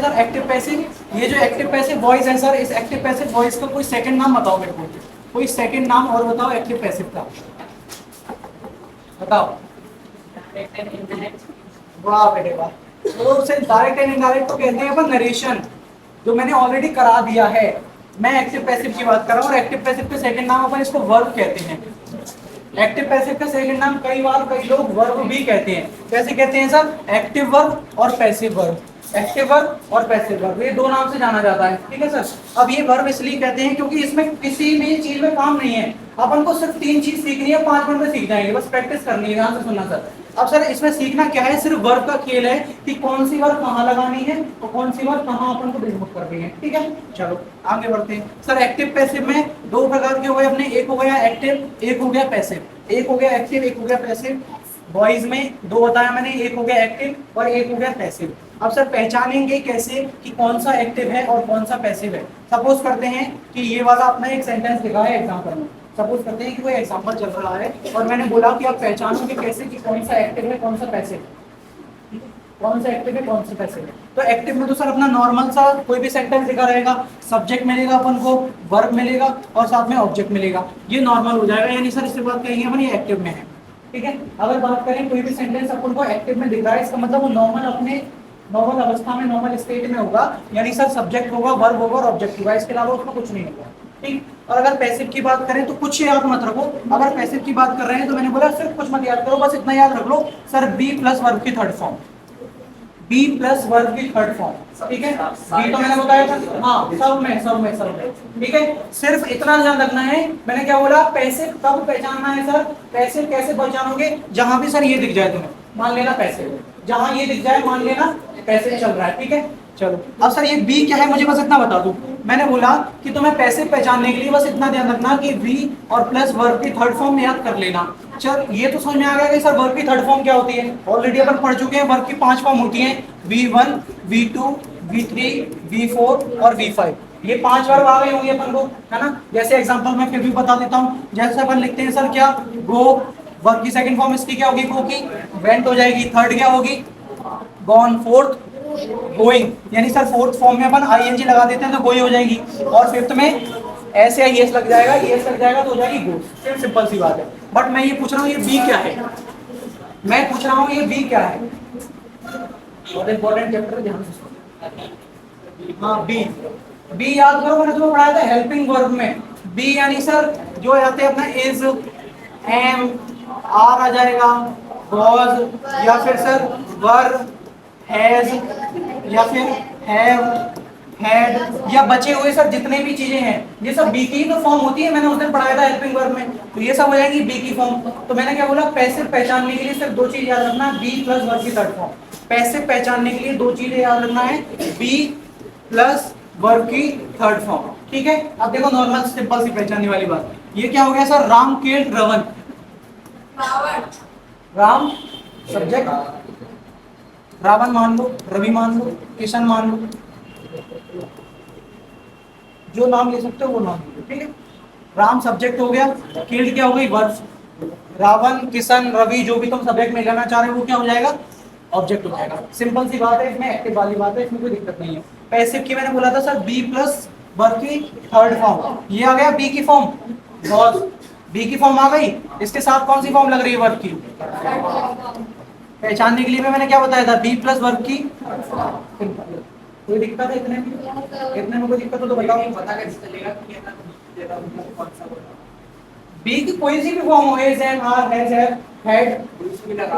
हैं sir active passive. ये जो एक्टिव पैसिव वॉइस है सर, इस एक्टिव पैसिव वॉइस का कोई सेकंड नाम बताओ मेरे को, कोई सेकंड नाम और बताओ एक्टिव पैसिव का, बताओ। वाह बेटे वाह। तो उसे डायरेक्ट एंड इनडायरेक्ट तो कहते हैं अपन नरेशन, जो मैंने ऑलरेडी करा दिया है। मैं एक्टिव पैसिव की बात कर रहा हूँ, और एक्टिव पैसिव के सेकंड नाम अपन इसको वर्ब कहते हैं। एक्टिव पैसिव का सेकंड नाम कई बार कई लोग वर्ब भी कहते हैं। कैसे कहते हैं सर? एक्टिव वर्ब और पैसिव वर्ब। एक्टिव वर्ब और पैसिव वर्ब, ये दो नाम से जाना जाता है, ठीक है सर। अब ये वर्ब इसलिए कहते हैं क्योंकि इसमें किसी भी चीज में काम नहीं है, अपन को सिर्फ 3 चीज सीखनी है, 5 मिनट में सीख जाएंगे, बस प्रैक्टिस करनी है। ध्यान से सुनना सर। अब सर इसमें सीखना क्या है? सिर्फ वर्ब का खेल है कि कौन सी वर्ब कहाँ लगानी है और कौन सी वर्ब कहाँ अपन को रिमूव करनी है, ठीक है। चलो आगे बढ़ते हैं सर। एक्टिव पैसिव में दो प्रकार के हुए अपने, एक हो गया एक्टिव, एक हो गया पैसिव। एक हो गया एक्टिव, एक हो गया पैसिव। बॉयज में दो बताया मैंने, एक हो गया एक्टिव और एक हो गया पैसिव। अब सर पहचानेंगे कैसे कि कौन सा एक्टिव है और कौन सा पैसिव है? सपोज करते हैं कि ये वाला अपना एक सेंटेंस लिखा है एग्जांपल में। सपोज करते हैं कि कोई एग्जांपल चल रहा है और मैंने बोला कि आप पहचानोगे कैसे कि कौन सा एक्टिव है कौन सा पैसिव है, कौन सा एक्टिव है कौन सा पैसिव है। तो एक्टिव में तो सर अपना नॉर्मल सा कोई भी सेंटेंस लिखा रहेगा, सब्जेक्ट मिलेगा अपन को, वर्ब मिलेगा और साथ में ऑब्जेक्ट मिलेगा, ये नॉर्मल हो जाएगा। यानी सर इससे बात करेंगे अपन ये एक्टिव में है, ठीक है। अगर बात करें कोई भी सेंटेंस अपन को एक्टिव में दिख रहा है, इसका मतलब वो नॉर्मल अपने नॉर्मल अवस्था में नॉर्मल स्टेट में होगा, यानी सर सब्जेक्ट होगा, वर्ब होगा और ऑब्जेक्ट होगा, इसके अलावा उसमें कुछ नहीं होगा, ठीक। और अगर पैसिव की बात करें तो कुछ याद मत रखो। अगर पैसिव की बात कर रहे हैं तो मैंने बोला सिर्फ कुछ मत याद करो, बस इतना याद रख लो सर, बी प्लस वर्ब की third form, B plus verb की थर्ड फॉर्म, ठीक है। बी तो मैंने बताया था, हाँ सब में, ठीक है। सिर्फ इतना ध्यान रखना है, मैंने क्या बोला, पैसिव कब पहचानना है सर? पैसिव कैसे पहचानोगे? जहां भी सर ये दिख जाए तुम्हें, मान लेना पैसिव, जहां ये दिख जाए मान लेना पैसिव चल रहा है, ठीक है। चलो अब सर ये बी क्या है मुझे बस इतना बता दूं। मैंने बोला कि तुम्हें पैसिव पहचानने के लिए बस इतना ध्यान रखना कि वी और प्लस वर्ब की थर्ड फॉर्म याद कर लेना। चल ये तो समझ में आ गया कि सर वर्ब की थर्ड फॉर्म क्या होती है, ऑलरेडी अपन पढ़ चुके हैं। वर्ब की 5 फॉर्म होती हैं, V1, V2, V3, V4 और V5। ये 5 वर्ब आ गई होंगी अपन को, है ना। जैसे एग्जांपल में फिर भी बता देता हूँ, जैसे अपन लिखते हैं सर क्या, गो, वर्ब की सेकंड फॉर्म इसकी क्या होगी, गो की, वेंट हो जाएगी, थर्ड क्या होगी, गॉन, फोर्थ गोइंग, यानी सर फोर्थ फॉर्म में अपन आईएनजी लगा देते हैं तो गोई हो जाएगी, और फिफ्थ में एस या ईएस लग जाएगा, ईएस लग जाएगा तो हो जाएगी गो। सिंपल सी बात है। बट मैं ये पूछ रहा हूँ ये बी क्या है, मैं पूछ रहा हूँ ये बी क्या है, बहुत इंपॉर्टेंट चैप्टर है, ध्यान से सुनो। हाँ बी, बी याद करो, मैंने तुम्हें पढ़ाया था हेल्पिंग वर्ब में। बी यानी सर जो आते हैं अपना इज, एम, आर आ जाएगा, वाज, या फिर सर वर, हैज, या फिर हैव, हैड, या बचे हुए सर जितने भी चीजें हैं ये सब बी की तो फॉर्म होती है। मैंने उस दिन पढ़ाया था हेल्पिंग वर्ब में, तो ये सब हो जाएगी बी की फॉर्म। तो मैंने क्या बोला, पैसिव पहचानने के लिए सिर्फ 2 चीज याद रखना, बी प्लस वर्ब की थर्ड फॉर्म। पैसिव पहचानने के लिए 2 चीजें याद रखना है, बी प्लस वर्ब की थर्ड फॉर्म, ठीक है। अब देखो नॉर्मल सिंपल सी पहचानने वाली बात, ये क्या हो गया सर, राम केल्ट रवन, राम सब्जेक्ट, रावण मान लो, रवि मान लो, किशन मान लो, जो नाम ले सकते हो वो नाम ले लो, ठीक है। राम सब्जेक्ट हो गया, किल्ड क्या हो गई, वर्ब। रावण, किशन, रवि जो भी तुम सब्जेक्ट में लेना चाह रहे हो वो क्या हो जाएगा, ऑब्जेक्ट हो जाएगा। सिंपल सी बात है, इसमें एक्टिव वाली बात है, इसमें कोई दिक्कत नहीं है। पैसिव की मैंने बोला था सर बी प्लस वर्ब की थर्ड फॉर्म, ये आ गया बी की फॉर्म, वॉज, बी की फॉर्म आ गई, इसके साथ कौन सी फॉर्म लग रही है, वर्ब की। पहचानने के लिए मैंने क्या बताया था, बी प्लस वर्ब की। कोई दिक्कत है इतने में कोई दिक्कत हो तो बताओ, पता कैसे चलेगा बी की कोई सी भी फॉर्म हो, is, am, are, has, had,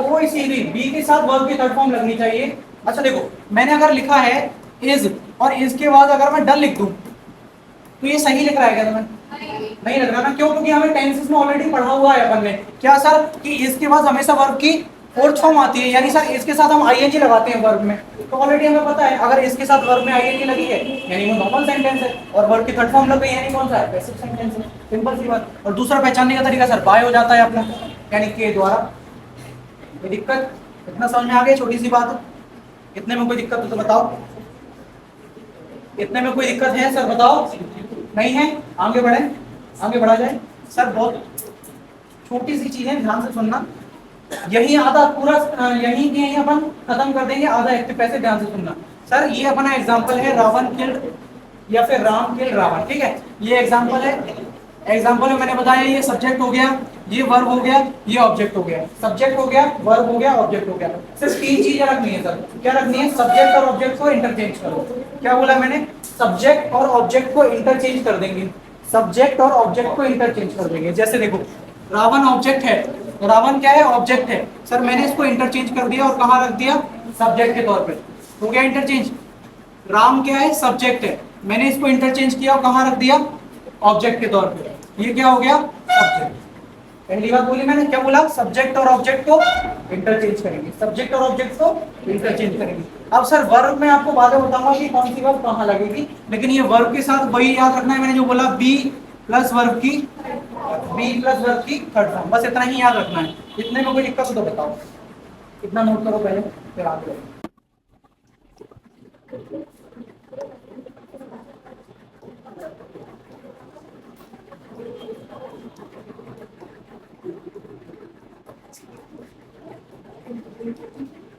कोई सी भी बी के साथ वर्ब की थर्ड फॉर्म लगनी चाहिए। अच्छा देखो, मैंने अगर लिखा है इज और इज के बाद अगर मैं डन लिख दूं तो ये सही लिख रहा है क्या तुम्हें? नहीं लग रहा ना, क्यों? क्योंकि हमें टेंसेस में ऑलरेडी पढ़ा हुआ है अपन ने क्या सर, कि इसके बाद हमेशा वर्ब की फोर्थ फॉर्म आती है, यानी सर इसके साथ हम आईएनजी लगाते हैं वर्ब में, तो ऑलरेडी हमें पता है अगर इसके साथ वर्ब में आईएनजी लगी है यानी वो नॉर्मल सेंटेंस है, और वर्ब की थर्ड फॉर्म लग गई यानी कौन सा है, पैसिव सेंटेंस है। सिंपल सी बात। और दूसरा पहचानने का तरीका सर बाय हो जाता है अपना, यानी के द्वारा। कोई दिक्कत? इतना समझ में आ गया, छोटी सी बात है। इतने में कोई दिक्कत हो तो बताओ, इतने में कोई दिक्कत है सर बताओ, नहीं है? आगे बढ़े, आगे बढ़ा जाए सर। बहुत छोटी सी चीज है, ध्यान से सुनना। यही आधा पूरा यहीं अपन खत्म कर देंगे, आधा एक्टिव पैसिव, ध्यान से सुनना। सर ये अपना एग्जांपल है रावण किल्ड या फिर राम किल्ड रावण, ठीक है, ये एग्जांपल है। एग्जांपल में मैंने बताया ये सब्जेक्ट हो गया, ये वर्ब हो गया, ये ऑब्जेक्ट हो गया, सब्जेक्ट हो गया, वर्ब हो गया, ऑब्जेक्ट हो गया। सिर्फ तीन चीजें रखनी है सर, क्या रखनी है? सब्जेक्ट और ऑब्जेक्ट को इंटरचेंज करो। क्या बोला मैंने? सब्जेक्ट और ऑब्जेक्ट को इंटरचेंज कर देंगे, सब्जेक्ट और ऑब्जेक्ट को इंटरचेंज कर देंगे। जैसे देखो रावण ऑब्जेक्ट है, रावण क्या है? ऑब्जेक्ट है। सर मैंने इसको इंटरचेंज कर दिया और कहाँ रख दिया? सब्जेक्ट के तौर पे। हो गया इंटरचेंज। राम क्या है? सब्जेक्ट है, मैंने इसको इंटरचेंज किया और कहाँ रख दिया? ऑब्जेक्ट के तौर पे। ये क्या हो गया? सब्जेक्ट। पहली बात बोली मैंने, क्या बोला? सब्जेक्ट और ऑब्जेक्ट को इंटरचेंज करेंगे, सब्जेक्ट और ऑब्जेक्ट को इंटरचेंज करेंगे। अब सर वर्ब में आपको बाद में बताऊंगा कि कौन सी वर्ब कहाँ लगेगी, लेकिन ये वर्ब के साथ वही याद रखना है मैंने जो बोला, बी प्लस वर्ब की, बी प्लस वर्ब की थर्ड फॉर्म, बस इतना ही याद रखना है। इतने में कोई दिक्कत हो तो बताओ, इतना नोट करो पहले फिर आगे बढ़ो।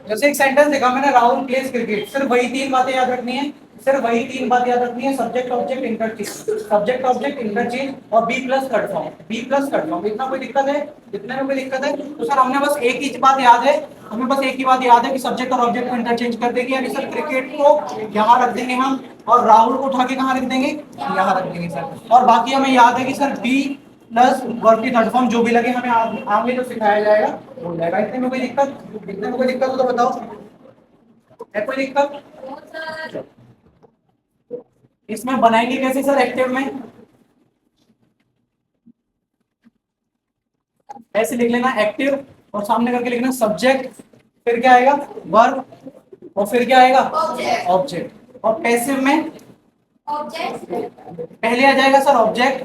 जैसे एक सेंटेंस देखा मैंने, राहुल प्लेज क्रिकेट, सिर्फ वही तीन बातें याद रखनी है, सिर्फ वही तीन बात याद रखनी है, subject object interchange, subject object interchange और B plus third form, B plus third form. इतना कोई दिक्कत है? इतने में कोई दिक्कत है? तो सर हमने बस एक ही बात याद है, हमें बस एक ही बात याद है कि सब्जेक्ट और ऑब्जेक्ट को इंटरचेंज कर देंगे, यानी सर क्रिकेट को यहाँ रख देंगे हम और राहुल को उठा के कहाँ रख देंगे? यहाँ रख देंगे सर। और बाकी हमें याद है कि सर बी प्लस वर्ब की थर्ड फॉर्म जो भी लगे हमें आगे जो सिखाया जाएगा हो जाएगा। इतने में कोई दिक्कत? इतने में कोई दिक्कत हो तो बताओ, है कोई दिक्कत? इसमें बनाएंगे कैसे सर एक्टिव में? ऐसे लिख लेना एक्टिव और सामने करके लिखना सब्जेक्ट, फिर क्या आएगा? वर्ब, और फिर क्या आएगा? ऑब्जेक्ट। और पैसिव में पहले आ जाएगा सर ऑब्जेक्ट,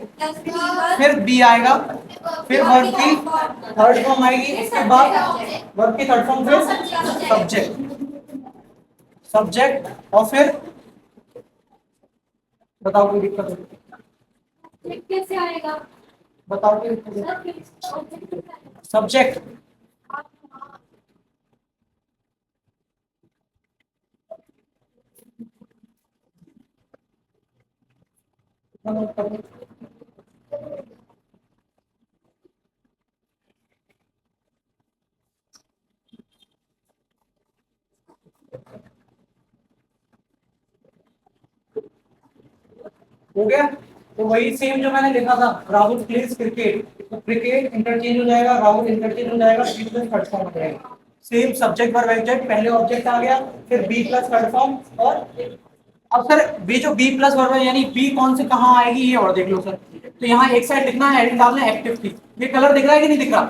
फिर बी आएगा, फिर वर्ब की थर्ड फॉर्म आएगी, इसके बाद वर्ब की थर्ड फॉर्म, फिर सब्जेक्ट, सब्जेक्ट और फिर बताओ कोई दिक्कत हो? कैसे आएगा बताओ कोई दिक्कत? सब्जेक्ट हो गया। तो वही सेम जो मैंने लिखा था, राहुल प्लेज क्रिकेट, तो क्रिकेट इंटरचेंज हो जाएगा, राहुल इंटरचेंज हो जाएगा, बी प्लस थर्ड फॉर्म हो जाएगा। सेम सब्जेक्ट वर्ब ऑब्जेक्ट, पहले ऑब्जेक्ट आ गया, फिर बी प्लस थर्ड फॉर्म। और अब सर बी जो बी प्लस वर्ब है यानी बी कौन से कहाँ आएगी ये और देख लो सर। तो यहाँ एक साइड लिखना है हेडिंग डालना है एक्टिव की, ये कलर दिख रहा है कि नहीं दिख रहा?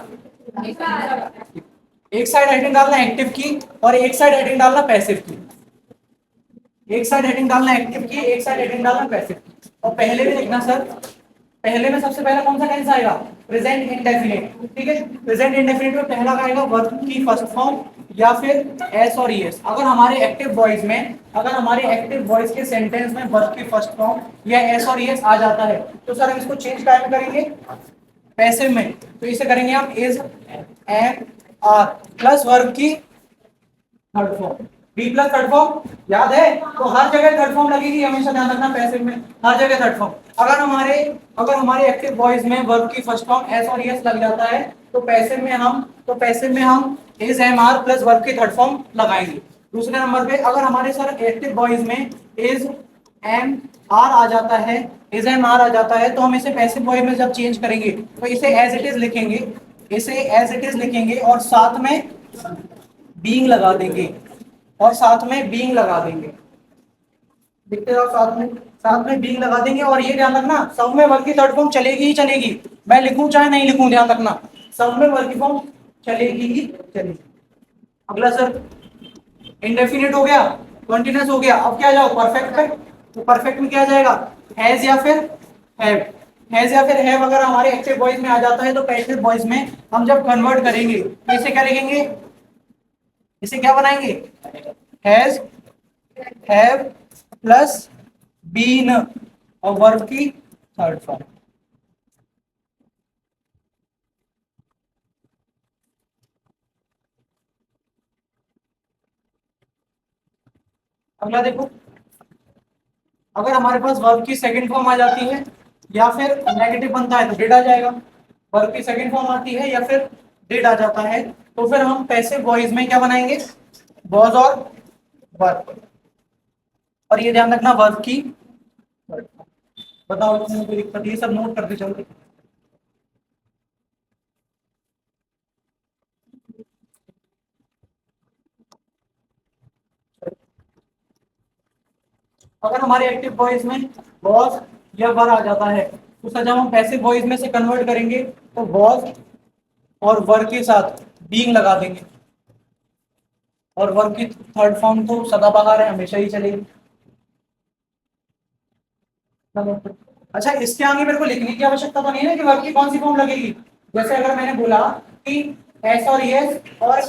एक साइड हेडिंग डालना एक्टिव की और एक साइड हेडिंग डालना पैसिव की, एक साइड हेडिंग डालना एक्टिव की, एक साइड हेडिंग डालना पैसिव की। और पहले में लिखना सर, पहले में सबसे पहला कौन सा टेंस आएगा? प्रेजेंट इंडेफिनिट, ठीक है। प्रेजेंट इंडेफिनिट में पहला आएगा वर्ब की फर्स्ट फॉर्म या फिर एस और ईएस। अगर हमारे एक्टिव वॉइस में, अगर हमारे एक्टिव वॉइस के सेंटेंस में वर्ब की फर्स्ट फॉर्म या एस और ईएस आ जाता है तो सर हम इसको चेंज क्या में करेंगे? पैसिव में। तो इसे करेंगे हम is am are plus verb की third form, B plus third form याद है? तो हर जगह थर्ड फॉर्म लगेगी, हमेशा ध्यान रखना पैसिव में हर जगह थर्ड फॉर्म। अगर हमारे एक्टिव वॉइस में वर्ब की फर्स्ट फॉर्म एस और एस लग जाता है तो पैसिव में हम is am are plus verb की थर्ड फॉर्म लगाएंगे। दूसरे नंबर पे अगर हमारे सर एक्टिव वॉइस में इज एम आर आ जाता है, इज एम आर आ जाता है तो हम इसे पैसिव वॉइस में जब चेंज करेंगे तो इसे एज इट इज लिखेंगे, इसे एज इट इज लिखेंगे और साथ में बीइंग लगा देंगे, और साथ में बीइंग लगा देंगे, लिखते जाओ साथ में बीइंग लगा देंगे। और ये ध्यान रखना सब में वर्ब की थर्ड फॉर्म चलेगी ही चलेगी, मैं लिखूं चाहे नहीं लिखूं, ध्यान रखना सब में वर्ब की फॉर्म चलेगी ही चलेगी। अगला सर इंडेफिनिट हो गया, कंटीन्यूअस हो गया, अब क्या जाओ परफेक्ट पे। तो परफेक्ट में क्या आ जाएगा? हैज या फिर हैव, हैज या फिर हैव अगर हमारे एक्टिव वॉइस में आ जाता है तो पैसिव वॉइस में हम जब कन्वर्ट करेंगे तो इसे क्या लिखेंगे? इसे क्या बनाएंगे? हैज, हैव प्लस बीन और वर्ब की थर्ड फॉर्म। अगला देखो, अगर हमारे पास वर्ब की सेकंड फॉर्म आ जाती है या फिर नेगेटिव बनता है तो डिड आ जाएगा। वर्ब की सेकंड फॉर्म आती है या फिर डिड आ जाता है तो फिर हम पैसिव वॉइस में क्या बनाएंगे, वॉज और वर्ब। और ये ध्यान रखना वर्ब की, बताओ इसमें कोई दिक्कत, ये सब नोट करते चलो। अगर हमारे एक्टिव वॉइस में वॉज या वर आ जाता है तो सर जब हम पैसिव वॉइस में से कन्वर्ट करेंगे तो वॉज और वर के साथ बीइंग लगा देंगे, और वर्ब की थर्ड फॉर्म तो सदाबहार है, हमेशा ही चलेगी। अच्छा, इसके आगे मेरे को लिखने की आवश्यकता तो नहीं है कि वर्ब की कौन सी फॉर्म लगेगी। जैसे अगर मैंने बोला कि एस और यस और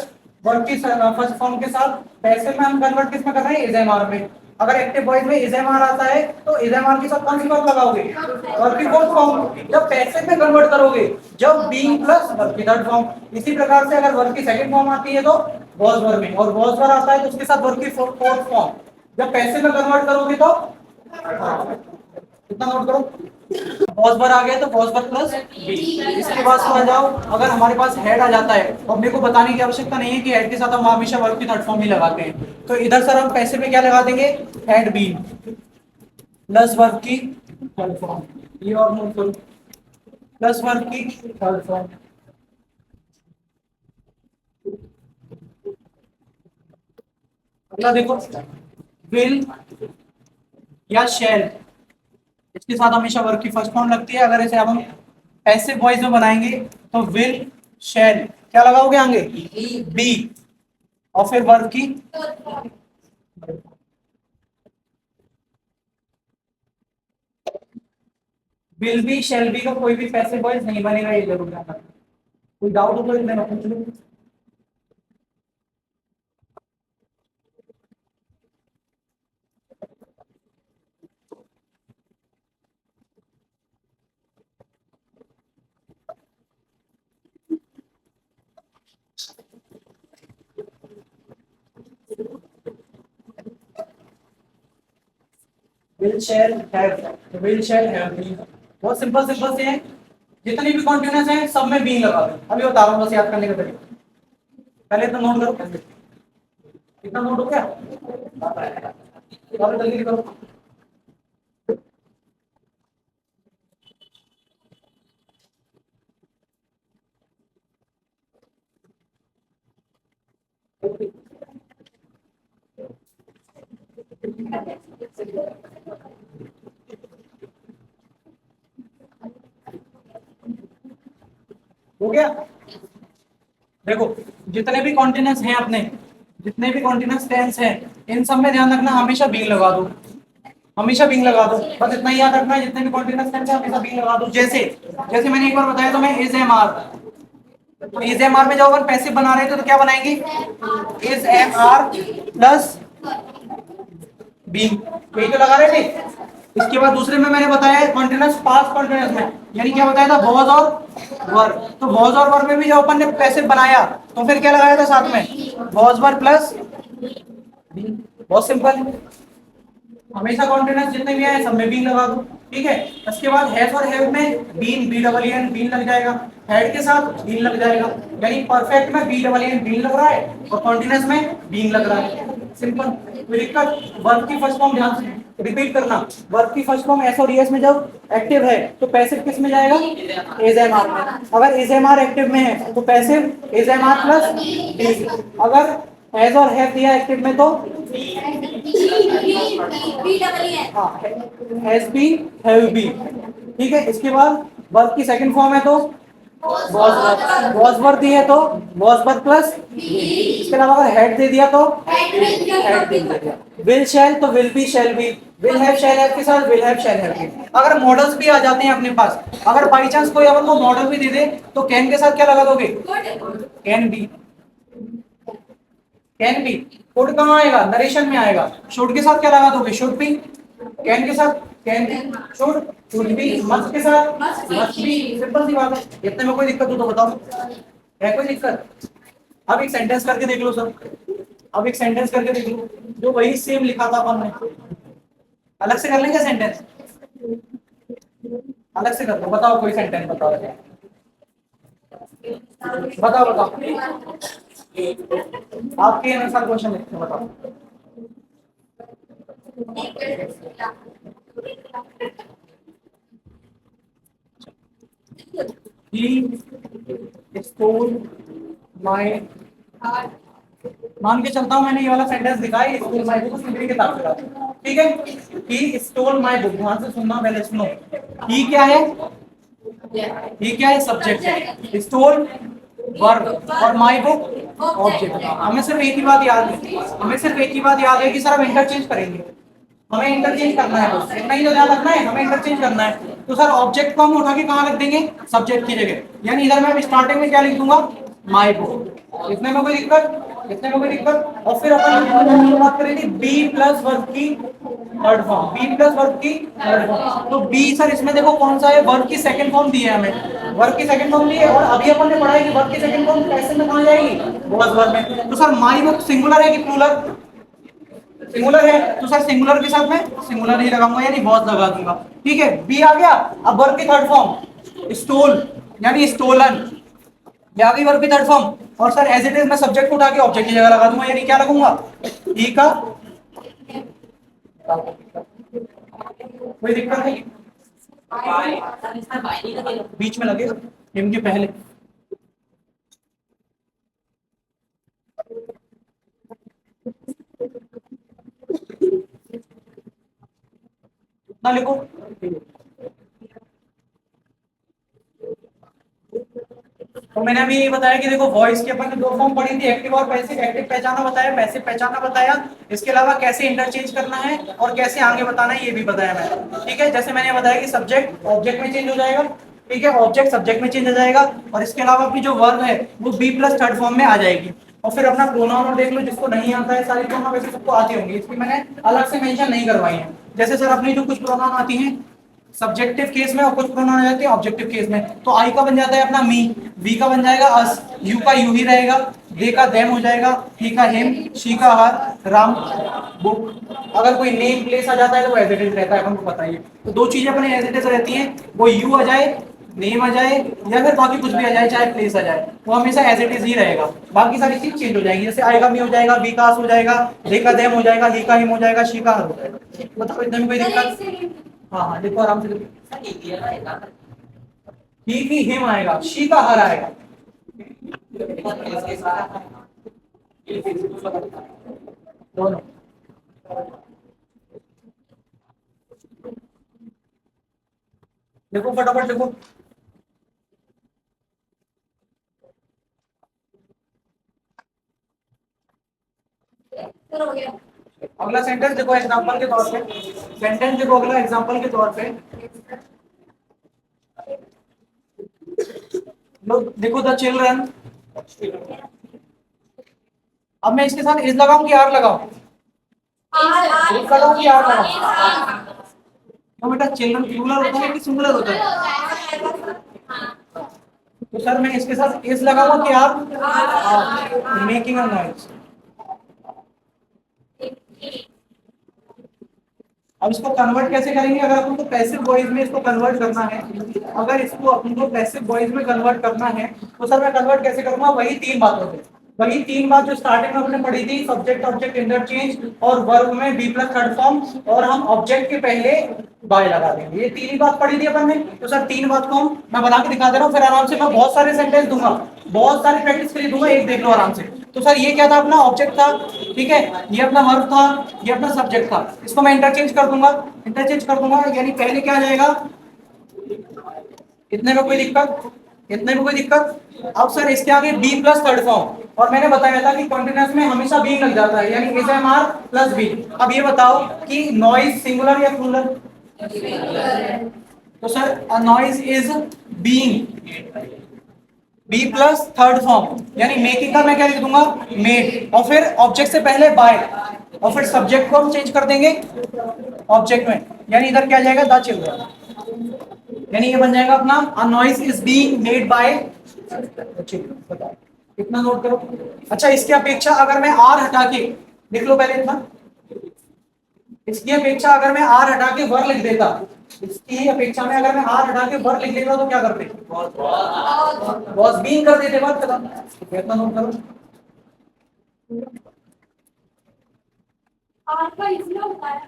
वर्ब की फर्स्ट फॉर्म के साथ पैसिव में हम कन्वर्ट किस में कर रहे हैं, इजएमआर में। अगर एक्टिव वॉइस में इजएमआर आता है तो इजएमआर के साथ कौन सी फॉर्म लगाओगे, वर्ब की फोर्थ फॉर्म। जब पैसिव में कन्वर्ट करोगे जब बीइंग प्लस वर्ब की थर्ड फॉर्म। इसी प्रकार से अगर वर्ब की सेकंड फॉर्म आती है तो वॉज वर्ब में, और वॉज वर्ब आता है तो उसके साथ वर्ब की फोर्थ फॉर्म। जब पैसिव में कन्वर्ट करोगे तो कितना नोट करो, पॉज बार आ गया तो पॉज बार प्लस बी। इसके बाद आ जाओ, अगर हमारे पास हेड आ जाता है और मेरे को बताने की आवश्यकता नहीं है कि हेड के साथ हम हमेशा वर्ब की थर्ड फॉर्म ही लगाते हैं, तो इधर सर हम पैसे में क्या लगा देंगे, हेड बी प्लस वर्ब की थर्ड फॉर्म। ये और नोट करो, प्लस वर्ब की थर्ड फॉर्म। अगला देखो, विल या शैल, इसके साथ हमेशा वर्ब की फर्स्ट फॉर्म लगती है। अगर इसे अब हम पैसिव वॉइस में बनाएंगे तो विल शैल क्या लगाओगे आगे, बी, और फिर वर्ब की विल बी शैल बी का कोई भी पैसिव वॉइस नहीं बनेगा, ये जरूर ध्यान रखना। कोई डाउट हो तो इसमें पूछ लो। Will shall have, will shall have be, बहुत सिंपल सिंपल से हैं। जितनी भी कॉन्टिन्यूअस हैं सब में बी लगा दो। अभी बता रहा हूँ बस याद करने का तरीका, पहले तो नोट करो। कितना नोट हो गया, और जल्दी करो। हो गया, देखो जितने भी कॉन्टिन्यूअस हैं अपने, जितने भी कॉन्टिन्यूअस टेंस हैं इन सब में ध्यान रखना हमेशा बी लगा दो, हमेशा बिंग लगा दो। बस इतना ही याद रखना है, जितने भी कॉन्टिन्यूअस टेंस है हमेशा बिंग लगा दो। जैसे जैसे मैंने एक बार बताया तो मैं इज एम आर, तो इज एम आर में जब अपन पैसिव बना रहे थे तो क्या बनाएंगे, is am are plus being, यही तो लगा रहे थे। इसके बाद दूसरे में मैंने बताया कॉन्टिन्यूअस पास्ट कॉन्टिन्यूअस में, यानी क्या बताया था, वॉज और वर। तो वॉज और वर में भी जब अपन ने पैसिव बनाया तो फिर क्या लगाया था साथ में, वॉज वर प्लस, बहुत सिंपल। हमेशा कॉन्टिन्यूअस जितने भी आए सब में बीन लगा दो, ठीक है। उसके बाद हैव और हैव में been, B double N been लग जाएगा, हेड के साथ बीन लग जाएगा, यानी परफेक्ट में बी डबल एन बीन लग रहा है और कॉन्टिन्यूअस में बीन लग रहा है। सिंपल, कोई दिक्कत। वर्ब की फर्स्ट फॉर्म ध्यान से रिपीट करना, वर्ब की फर्स्ट फॉर्म एस और एस में जब एक्टिव है तो पैसिव किस में जाएगा, इज एम आर में। अगर इज एम आर एक्टिव में है तो passive is am are plus D. अगर हैज और हैव दिया एक्टिव में तो हैज बी हैव बी, ठीक है। इसके बाद वर्ब की सेकंड फॉर्म है तो वॉज वर्ब दी है तो वॉज वर्ब प्लस, इसके अलावा अगर हेड दे दिया तो हेड दे दिया। विल शैल तो will be shall be, will have shall have के साथ will have shall have be. अगर मॉडल्स भी आ जाते हैं अपने पास, अगर बाई चांस कोई अपन को मॉडल भी दे दे तो कैन के साथ क्या लगा दोगे, can be, can be. Could कहाँ आएगा, नरेशन में आएगा। शुड के साथ क्या लगा दोगे, शुड बी। कैन के साथ can be, should be. Must के साथ मस्ट बी। सिंपल सी बात है, इतने में कोई दिक्कत हो तो बताओ, है कोई दिक्कत। अब एक सेंटेंस करके देख लो सर, अब एक सेंटेंस करके देख लो, जो वही सेम लिखा था अपन ने। अलग से कर लेंगे सेंटेंस, अलग से कर लो। बताओ कोई सेंटेंस बताओ, बताओ बताओ, आपके अनुसार क्वेश्चन लिखते हैं, बताओ। He stole my, मान के चलता हूँ मैंने ये वाला सेंटेंस दिखा है, स्कूल माई बुक मेरी किताब से रहा। ठीक है, ही स्टोल माई बुक, ध्यान से सुनना, पहले सुनो। ही क्या है, ही क्या है, सब्जेक्ट है, स्टोल वर्ब और माई बुक ऑब्जेक्ट। हमें सिर्फ एक ही बात याद है, हमें सिर्फ एक ही बात याद है कि सर हम इंटरचेंज करेंगे, हमें इंटरचेंज करना है, बस इतना ही तो ध्यान रखना है, हमें इंटरचेंज करना है। तो सर ऑब्जेक्ट को हम उठा के कहाँ रख देंगे, सब्जेक्ट की जगह। यानी इधर मैं स्टार्टिंग में क्या लिख दूंगा, माई बुक। इतने में कोई दिक्कत, इतने में कोई दिक्कत। और फिर अपन बात करेंगे बी प्लस वर्ब की third form, B plus verb की थर्ड फॉर्म। तो बी सर इसमें देखो कौन सा है, वर्ब की सेकंड फॉर्म दी है हमें, वर्ब की सेकंड फॉर्म दी है। और अभी अपन ने पढ़ा है कि वर्ब की सेकंड फॉर्म कैसे में कहाँ जाएगी, वॉज वर्ब में। तो सर माई बुक सिंगुलर है कि प्लूरल, सिंगुलर है, तो सर सिंगुलर के साथ में सिंगुलर ही लगाऊंगा, यानी बहुत लगा दूंगा। ठीक है, बी आ गया। अब वर्ब की थर्ड फॉर्म स्टोल यानी स्टोलन, ये आ गई वर्ब की थर्ड फॉर्म। और सर एज इट इज मैं सब्जेक्ट को उठा के ऑब्जेक्ट की जगह लगा दूंगा, यानी क्या लगूंगा, ही का। कोई दिक्कत नहीं, बीच में लगेगा हिम के पहले। ना लिखो, तो मैंने अभी ये बताया कि देखो वॉइस की अपन ने दो फॉर्म पढ़ी थी, एक्टिव और पैसिव। एक्टिव पहचाना बताया, पैसिव पहचाना बताया, इसके अलावा कैसे इंटरचेंज करना है और कैसे आगे बताना है ये भी बताया मैंने। ठीक है, जैसे मैंने बताया कि सब्जेक्ट ऑब्जेक्ट में चेंज हो जाएगा, ठीक है, ऑब्जेक्ट सब्जेक्ट में चेंज हो जाएगा। और इसके अलावा अपनी जो वर्ब है वो बी प्लस थर्ड फॉर्म में आ जाएगी। और फिर अपना प्रोनाउन देख लो, जिसको नहीं आता है, सारी प्रोनाउन वैसे सबको आती होंगी, इसकी मैंने अलग से मेंशन नहीं करवाई है। जैसे सर अपनी जो कुछ प्रोनाउन आती हैं सब्जेक्टिव केस में और कुछ प्रोनाउन आ जाते हैं ऑब्जेक्टिव केस में। तो आई का बन जाता है अपना मी, वी का बन जाएगा अस, यू का यू ही रहेगा, दे का देम हो जाएगा, ही का हिम, शी का हर, राम बुक। अगर कोई नेम प्लेस आ जाता है तो वो एज इट इज रहता है, अपन को पता ही है। तो दो चीजें अपने एज इट इज रहती हैं, वो यू आ जाए, नेम आ जाए, या फिर बाकी कुछ भी आ जाए, चाहे प्लेस आ जाए, वो हमेशा एज इट इज ही रहेगा। बाकी सारी चीज चेंज हो जाएगी, जैसे आई का मी हो जाएगा, वी का अस हो जाएगा, दे का देम हो जाएगा, ही का हिम हो जाएगा, शी का हर हो जाएगा। बताओ इतने में कोई दिक्कत। हाँ हाँ लिखो आराम से लिखो, ही की हिम आएगा, शी का हर आएगा। दोनों। देखो फटाफट देखो, अगला सेंटेंस देखो एग्जांपल के तौर पे, सेंटेंस देखो अगला एग्जांपल के तौर पे। लो देखो द चिल्ड्रन, अब मैं इसके साथ इज लगाऊं कि आर लगाऊं, इज लगाऊं कि आर लगाऊं। तो बेटा चिल्ड्रन प्लूरल होता है कि सिंगुलर होता है, तो सर मैं इसके साथ इज लगाऊंगा कि आर, मेकिंग अ नॉइज। अब इसको कन्वर्ट कैसे करेंगे, अगर अपन को पैसिव वॉइस में इसको कन्वर्ट करना है, अगर इसको अपन को पैसिव वॉइस में कन्वर्ट करना है तो सर मैं कन्वर्ट कैसे करूंगा, वही तीन बातों से, वही तीन बात जो स्टार्टिंग में हमने पढ़ी थी, सब्जेक्ट ऑब्जेक्ट इंटरचेंज और वर्ब में बी प्लस थर्ड फॉर्म, और हम ऑब्जेक्ट के पहले बाय लगा देंगे। ये तीन ही बात पढ़ी थी अपन ने। तो सर तीन बात को हम मैं बना के दिखा दे रहा हूँ, फिर आराम से मैं बहुत सारे सेंटेंस दूंगा, बहुत सारी प्रैक्टिस के लिए दूंगा, एक देख लो आराम से। तो सर ये क्या था, अपना ऑब्जेक्ट था, ठीक है, ये अपना वर्ब था, ये अपना सब्जेक्ट था। इसको मैं इंटरचेंज कर दूंगा, इंटरचेंज कर दूंगा, यानी पहले क्या आ जाएगा, इतने में कोई दिक्कत, इतने में कोई दिक्कत। अब सर इसके आगे बी प्लस थर्ड फॉर्म, और मैंने बताया था कि कॉन्टिन्यूअस में हमेशा बी लग जाता है, यानी is am are plus be. अब ये बताओ कि नॉइज सिंगुलर या प्लूरल, तो sir a noise is being, be plus third form, यानी मेकिंग का मैं क्या लिख दूंगा, मेड, और फिर ऑब्जेक्ट से पहले बाय, और फिर सब्जेक्ट को हम चेंज कर देंगे ऑब्जेक्ट में, यानी इधर क्या जाएगा, द चिल्ड्रन, यानी ये बन जाएगा अपना अ noise is being made by children. बताओ इतना नोट करो। अच्छा, इसकी अपेक्षा अगर मैं आर हटा के लिख लो पहले इतना, इसकी अपेक्षा अगर मैं आर हटा के वर लिख देता, इसकी अपेक्षा में अगर मैं आर हटा के वर लिख देता तो क्या करते? वॉज बीन कर देते, बात खत्म। इतना नोट करो। आर का इसमें होता है,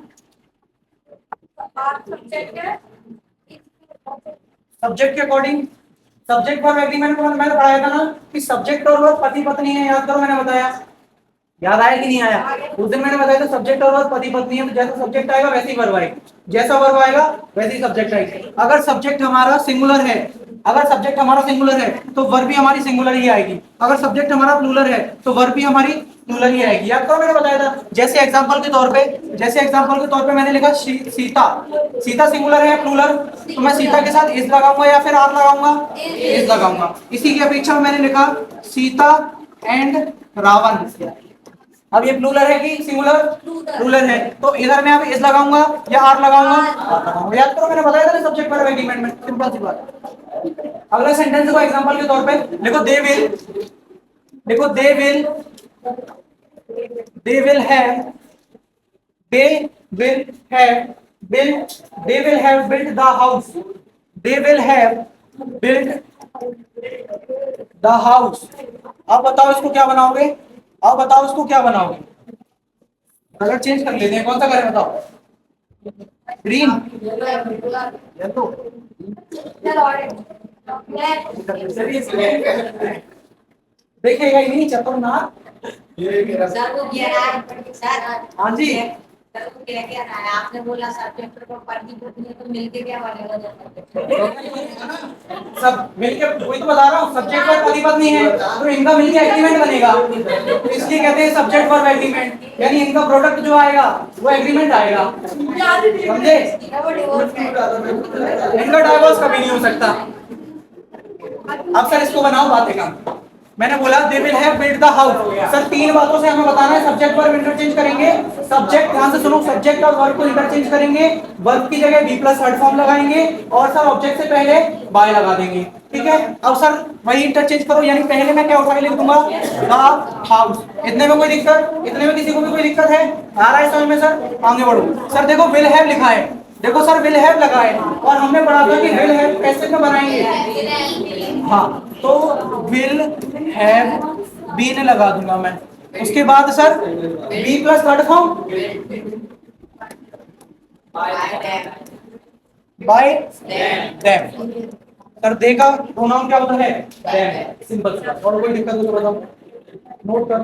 आर सब्जेक्ट है, सब्जेक्ट के अकॉर्डिंग, सब्जेक्ट वर्ब एग्रीमेंट को मैंने पढ़ाया था ना कि सब्जेक्ट और वर्ब पति पत्नी है, याद करो मैंने बताया, याद आया कि नहीं आया? उस दिन मैंने बताया था सब्जेक्ट और वर्ब पति पत्नी है, तो जैसा सब्जेक्ट आएगा वैसे ही वर्ब आएगा, जैसा वर्ब आएगा वैसे ही सब्जेक्ट आएगा। अगर सब्जेक्ट हमारा सिंगुलर है, अगर सब्जेक्ट हमारा सिंगुलर है तो वर्ब भी हमारी सिंगुलर ही आएगी, अगर सब्जेक्ट हमारा प्लूरल है तो वर्ब भी हमारी प्लूरल ही आएगी। याद करो मैंने बताया था, जैसे एग्जांपल के तौर पे, जैसे एग्जांपल के तौर पे मैंने लिखा सीता, सीता सिंगुलर है या प्लूरल? तो मैं सीता के साथ इज लगाऊंगा या फिर आर लगाऊंगा? इज लगाऊंगा। इसी की अपेक्षा में मैंने लिखा सीता एंड रावण। अब ये प्लूरल है कि सिंगुलर? प्लूरल है, तो इधर मैं अब इज लगाऊंगा या आर लगाऊंगा? आर लगाऊंगा। याद करो मैंने बताया था ना सब्जेक्ट वर्ब एग्रीमेंट में, सिंपल सी बात। अगला सेंटेंस को एग्जांपल के तौर पे लिखो, दे विल, लिखो they will have, they will have built, they will have built the house, they will have built the house। अब बताओ इसको क्या बनाओगे? अब बताओ इसको क्या बनाओगे? कलर चेंज कर लेते हैं, कौन सा कलर बताओ? ग्रीन, येलो, देखिएगा ही नहीं चक्कर ना। सर वो कह रहा है सर, हाँ जी, सर वो क्या रहा है, आपने बोला सब्जेक्ट को पढ़नी पड़ती है तो मिलके क्या बनेगा? सब मिलके, वही तो बता रहा हूँ, सब्जेक्ट वर्ब पति पत्नी है तो इनका मिलके एग्रीमेंट बनेगा, तो इसलिए कहते हैं सब्जेक्ट वर्ब एग्रीमेंट, यानी इनका प्रोडक्ट जो आएगा वो एग्रीमेंट आएगा, समझे? इनका डाइवोर्स कभी नहीं हो सकता। अब सर इसको बनाओ बातें का। मैंने बोला they will have built the house, sir तीन बातों से हमें बताना है, सब्जेक्ट वर्ब इंटरचेंज करेंगे, सब्जेक्ट, ध्यान से सुनो, सब्जेक्ट और वर्ब को इंटरचेंज करेंगे, वर्ब की जगह बी प्लस थर्ड फॉर्म लगाएंगे और सर ऑब्जेक्ट से पहले बाय लगा देंगे, ठीक है? अब सर वही इंटरचेंज करो, यानी पहले मैं क्या उठा के लिख दूंगा? The house. इतने में कोई दिक्कत? इतने में किसी को भी कोई दिक्कत है? आ रहा है समझ में सर? आगे बढ़ो। सर देखो विल हैव लिखा है, देखो सर विल हैव लगा है, और हमने पढ़ा था कि विल हैव कैसे में बनाएंगे? हाँ, तो विल हैव बीन लगा दूंगा मैं, उसके बाद sir be plus third form by them. Sir देगा प्रोनाउन क्या होता है? देम, सिंपल सा। और कोई दिक्कत हो तो बताओ, नोट कर।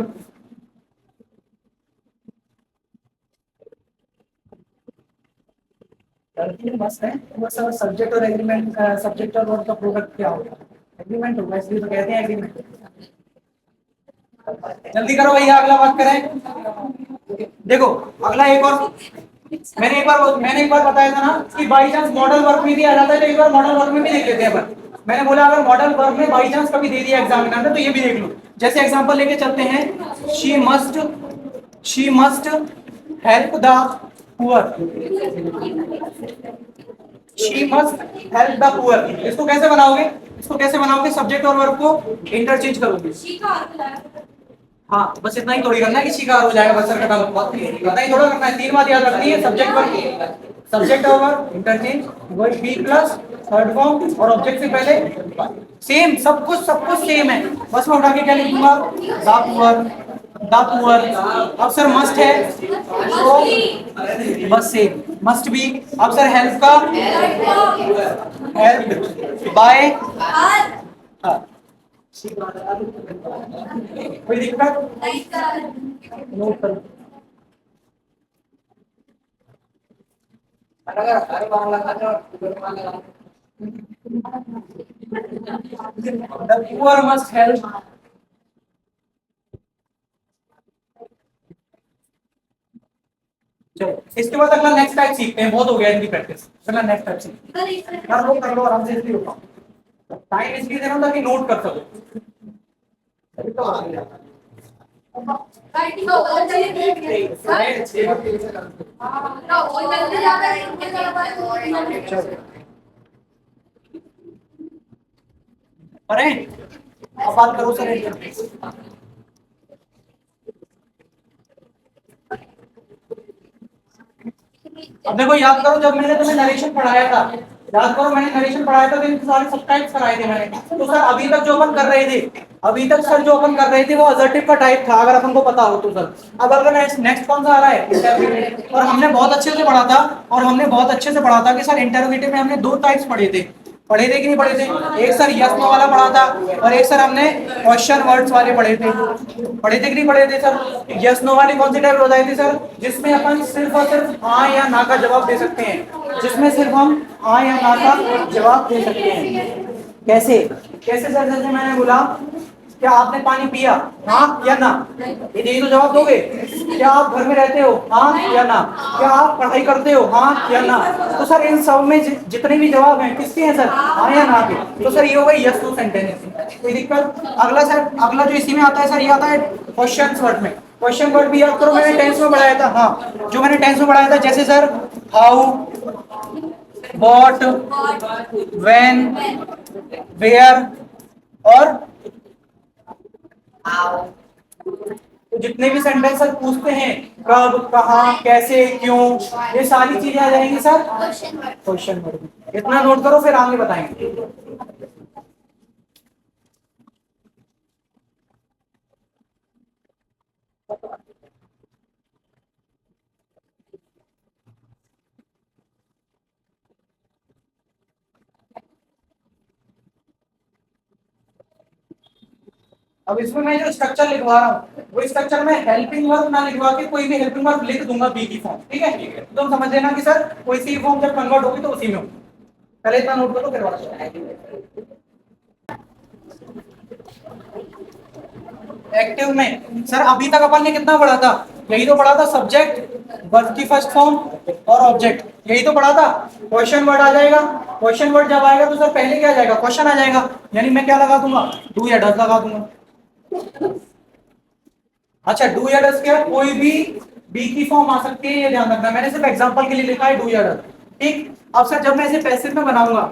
मस्त है, वो सर सब्जेक्ट और एग्रीमेंट, सब्जेक्ट और वर्ब का प्रोडक्ट क्या होगा? एग्रीमेंट होगा, इसलिए तो कहते हैं एग्रीमेंट। जल्दी करो भैया, अगला बात करें। देखो अगला एक और, मैंने एक बार बताया था ना कि बाई चांस मॉडल वर्क में भी आ जाता है, तो एक बार मॉडल वर्क में भी देख लेते हैं अपन। मैंने बोला अगर मॉडल वर्क में बाई चांस कभी दे दिया एग्जामिनर ने तो ये भी देख लो। जैसे एग्जांपल लेके चलते हैं, she must help the poor, she must help the poor. इसको कैसे बनाओगे? इसको कैसे बनाओगे? सब्जेक्ट और वर्ब को इंटरचेंज करोगे। हाँ, बस इतना ही थोड़ी करना है कि शिकार हो जाएगा, बस सर का बात इतना ही थोड़ा करना है, तीन बात याद रखनी है, सब्जेक्ट वर्ब, सब्जेक्ट और verb interchange, verb B plus third form और ऑब्जेक्ट से पहले सेम, सब कुछ सेम है, बस मैं उठा के क्या लिख दूंगा? The poor. अब सर मस्ट है तो बस सेम, मस्ट बी। अब सर हेल्प का हेल्प बाय, कोई दिक्कत? नोट कर। The poor must help। चलो इसके बाद अगला नेक्स्ट टाइप सीखते हैं, बहुत हो गया इनकी प्रैक्टिस, चलो नेक्स्ट टाइप सीखते हैं। कर लो आराम से, इसलिए रुको, टाइम इसलिए दे रहा हूं ताकि नोट कर सको। अरे अब बात करो सर। अब देखो याद करो, जब मैंने तुम्हें नरेशन पढ़ाया था, याद करो मैंने नरेशन पढ़ाया था तो इनके सारे सबटाइप्स कराए थे मैंने। तो सर अभी तक जो अपन कर रहे थे, अभी तक सर जो अपन कर रहे थे वो असर्टिव का टाइप था, अगर अपन को पता हो तो सर। अब अगर नेक्स्ट कौन सा आ रहा है, इंटरोगेटिव। और हमने बहुत अच्छे से पढ़ा था, और हमने बहुत अच्छे से पढ़ा था कि सर इंटरोगेटिव में हमने दो टाइप्स पढ़े थे कि नहीं पढ़े थे? एक सर यस नो वाला पढ़ा था, और एक सर हमने क्वेश्चन वर्ड्स वाले पढ़े थे कि नहीं पढ़े थे सर? यस नो वाली कौन सी टाइप बताई थी सर? जिसमें अपन सिर्फ और सिर्फ हाँ या ना का जवाब दे सकते हैं, जिसमें सिर्फ हम हाँ या ना का जवाब दे सकते हैं। कैसे कैसे सर? जैसे मैंने बोला, क्या आपने पानी पिया, हाँ या ना? यही तो जवाब दोगे। क्या आप घर में रहते हो, हाँ या ना? क्या आप पढ़ाई करते हो, हाँ या ना? तो सर इन सब में जितने भी जवाब हैं किसके हैं सर? हाँ या ना के। तो सर ये हो गई यस नो सेंटेंस। कोई दिक्कत? अगला सर, अगला जो इसी में आता है सर, ये आता है क्वेश्चन वर्ड में। क्वेश्चन वर्ड भी याद करो, मैंने टेंस में पढ़ाया था। हाँ, जो मैंने टेंस में पढ़ाया था, जैसे sir how, what, when, where और तो जितने भी सेंटेंस सर पूछते हैं, कब, कहाँ, कैसे, क्यों, ये सारी चीजें आ जाएंगी सर क्वेश्चन वर्ड में। इतना नोट करो, फिर आगे बताएंगे। अब इसमें मैं जो स्ट्रक्चर लिखवा रहा हूँ, वो स्ट्रक्चर में हेल्पिंग वर्ब ना लिखवा के कोई भी हेल्पिंग वर्ब लिख दूंगा बी की फॉर्म। ठीक है? तो तुम समझ लेना कि सर कोई सी फॉर्म जब कन्वर्ट होगी तो उसी में होगी। पहले इतना नोट करो, फिर बात करेंगे। एक्टिव में सर अभी तक अपन ने कितना पढ़ा था? यही तो पढ़ा था, सब्जेक्ट, वर्ब की फर्स्ट फॉर्म और ऑब्जेक्ट, यही तो पढ़ा था। क्वेश्चन वर्ड आ जाएगा, क्वेश्चन वर्ड जब आएगा तो सर पहले क्या आ जाएगा? क्वेश्चन आ जाएगा, यानी मैं क्या लगा दूंगा? डू या डज लगा दूंगा। अच्छा, डू या डज क्या कोई भी बी की फॉर्म आ सकती है, ये ध्यान रखना। मैंने सिर्फ एग्जांपल के लिए लिखा है डू या डज। ठीक। अब सर जब मैं इसे पैसिव में बनाऊंगा,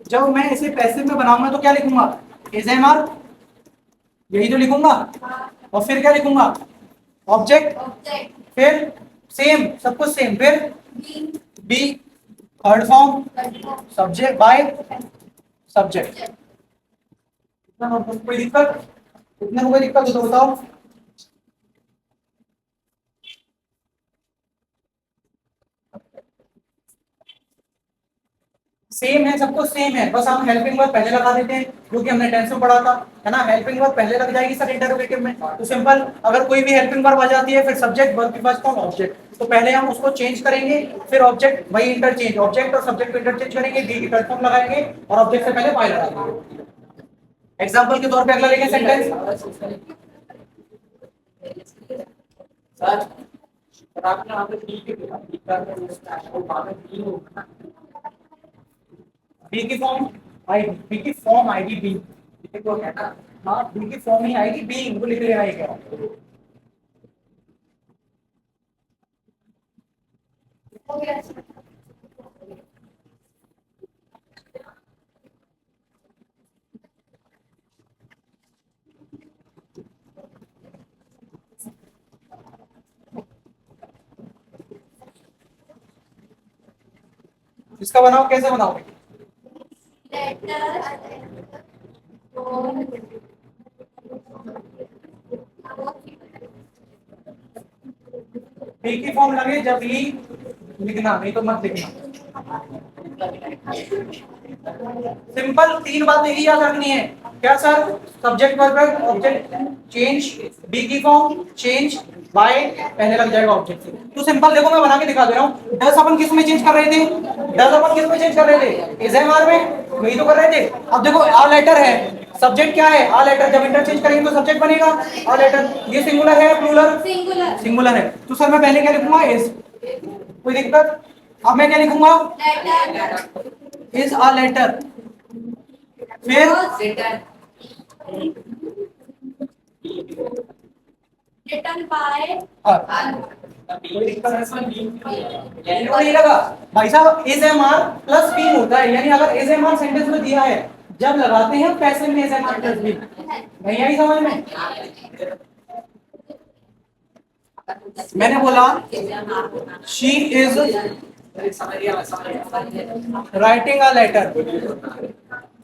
जब मैं इसे पैसिव में बनाऊंगा तो क्या लिखूंगा? इज एम आर, यही तो लिखूंगा। और फिर क्या लिखूंगा? ऑब्जेक्ट, फिर सेम, सब कुछ सेम, फिर be, third form, subject by subject. कोई दिक्कत? इतने को कोई दिक्कत हो तो बताओ। सेम है, सब कुछ सेम है, बस हम हेल्पिंग वर्ब पहले लगा देते हैं, क्योंकि हमने टेंस में पढ़ा था, है ना? हेल्पिंग वर्ब पहले लग जाएगी सर इंटरोगेटिव में, तो सिंपल। अगर कोई भी हेल्पिंग वर्ब आ जाती है, फिर सब्जेक्ट, वर्ब की फर्स्ट फॉर्म, ऑब्जेक्ट, तो पहले हम उसको चेंज करेंगे, फिर ऑब्जेक्ट, वही इंटरचेंज, ऑब्जेक्ट और सब्जेक्ट को इंटरचेंज करेंगे, बी की थर्ड फॉर्म लगाएंगे और ऑब्जेक्ट से पहले बाय लगाएंगे। एग्जांपल के तौर पे अगला लेंगे सेंटेंस। सर आपने यहाँ पे बी की फॉर्म आई, बी की फॉर्म आएगी बी, देखो है ना? हाँ, बी की फॉर्म ही आएगी बी, इनको लिख लेना है क्या? इसका बनाओ, कैसे बनाओगे? बी की फॉर्म लगे जब ही लिखना, नहीं तो मत लिखना। सिंपल तीन बातें ही याद रखनी है। क्या सर? Subject, verb, object change, be की फॉर्म चेंज, बाय पहले लग जाएगा ऑब्जेक्ट से। तो सिंपल देखो, मैं बना के दिखा दे रहा हूँ। डज अपन किस में चेंज कर रहे थे? डज अपन किस में चेंज कर रहे थे? इज एम आर में, वही तो कर रहे थे। अब देखो आ लेटर है, सब्जेक्ट क्या है? आ लेटर, जब इंटरचेंज करेंगे तो सब्जेक्ट बनेगा आ लेटर। ये सिंगुलर है प्लूरल? सिंगुलर है, तो सर मैं पहले क्या लिखूंगा? इज। कोई दिक्कत? अब मैं क्या लिखूंगा? इज अ लेटर, फिर रिटर्न बाय कोई दिक्कत है इसमें? नहीं लगा भाई साहब, is am are plus be होता है, यानी अगर इज एम आर सेंटेंस में दिया है, जब लगाते हैं पैसिव में एसएमआर प्लस बी। नहीं आई समझ में? मैंने बोला she is writing a letter.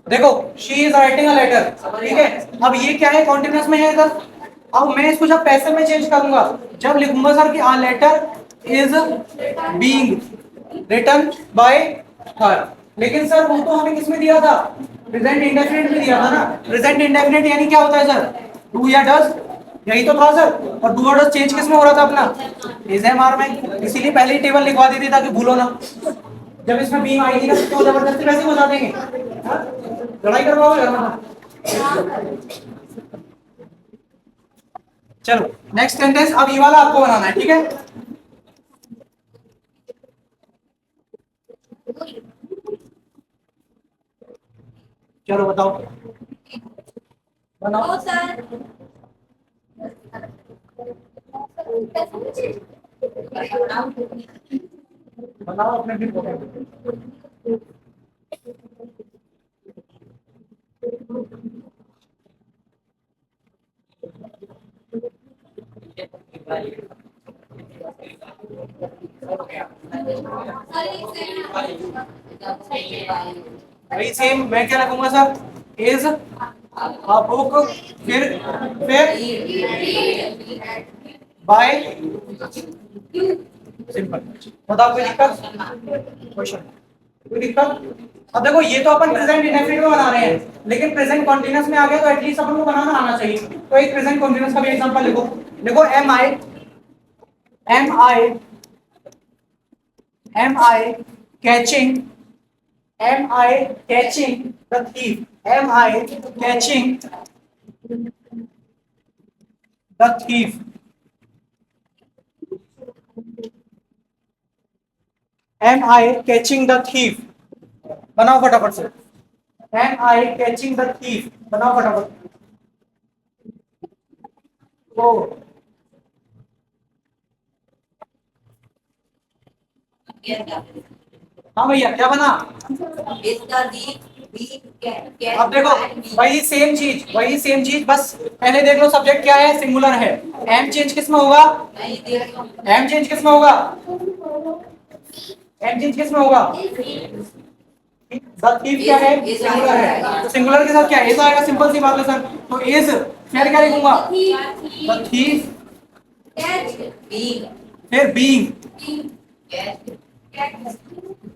देखो she is writing a letter, ठीक है। अब ये क्या है, कॉन्टिन्यूअस में है इधर। अब मैं इसको जब पैसिव में चेंज करूंगा, जब लिखूंगा सर कि a letter is being written by her, लेकिन सर वो तो हमें किसमें दिया था, प्रेजेंट इंडेफिनिट में दिया था ना। प्रेजेंट इंडेफिनिट यानी क्या होता है सर, डू या डज, यही तो था सर। और डू और डज चेंज किसमें हो रहा था अपना, इज एम आर में। इसीलिए पहले ही टेबल लिखवा दी थी ताकि भूलो ना। जब इसमें बीइंग आएगी ना तो जबरदस्ती वैसे ही बता देंगे, हाँ? लड़ाई करवाओगे घर में। चलो नेक्स्ट सेंटेंस, अब ये वाला आपको बनाना है, ठीक है। चलो बताओ, बनाओ बताओ अपने भी बोलो। वही सेम मैं क्या लिखूंगा सर, इज अ बुक, फिर बाय, सिंपल। बताओ कोई दिक्कत, क्वेश्चन, कोई दिक्कत? अब देखो ये तो अपन प्रेजेंट इंडेफिनिट में बना रहे हैं, लेकिन प्रेजेंट कंटीन्यूअस में आ गया तो एटलीस्ट अपन को बनाना आना चाहिए। तो एक प्रेजेंट कंटीन्यूअस का भी एग्जांपल लिखो। देखो am I catching, am I catching the thief, am I catching the thief, am I catching the thief. बनाओ फटाफट से, am I catching the thief, बनाओ फटाफट। ओ हाँ भैया क्या बना? अब देखो वही सेम चीज, बस पहले देख लो सब्जेक्ट क्या है, सिंगुलर है। एम चेंज किस में होगा, एम चेंज किस में होगा, एम चेंज किस में होगा, द थीफ क्या है, सिंगुलर है, तो सिंगुलर के साथ क्या इज आएगा, सिंपल सी बात है सर। तो इज फिर क्या लिखूंगा, द थीफ, फिर बीइंग,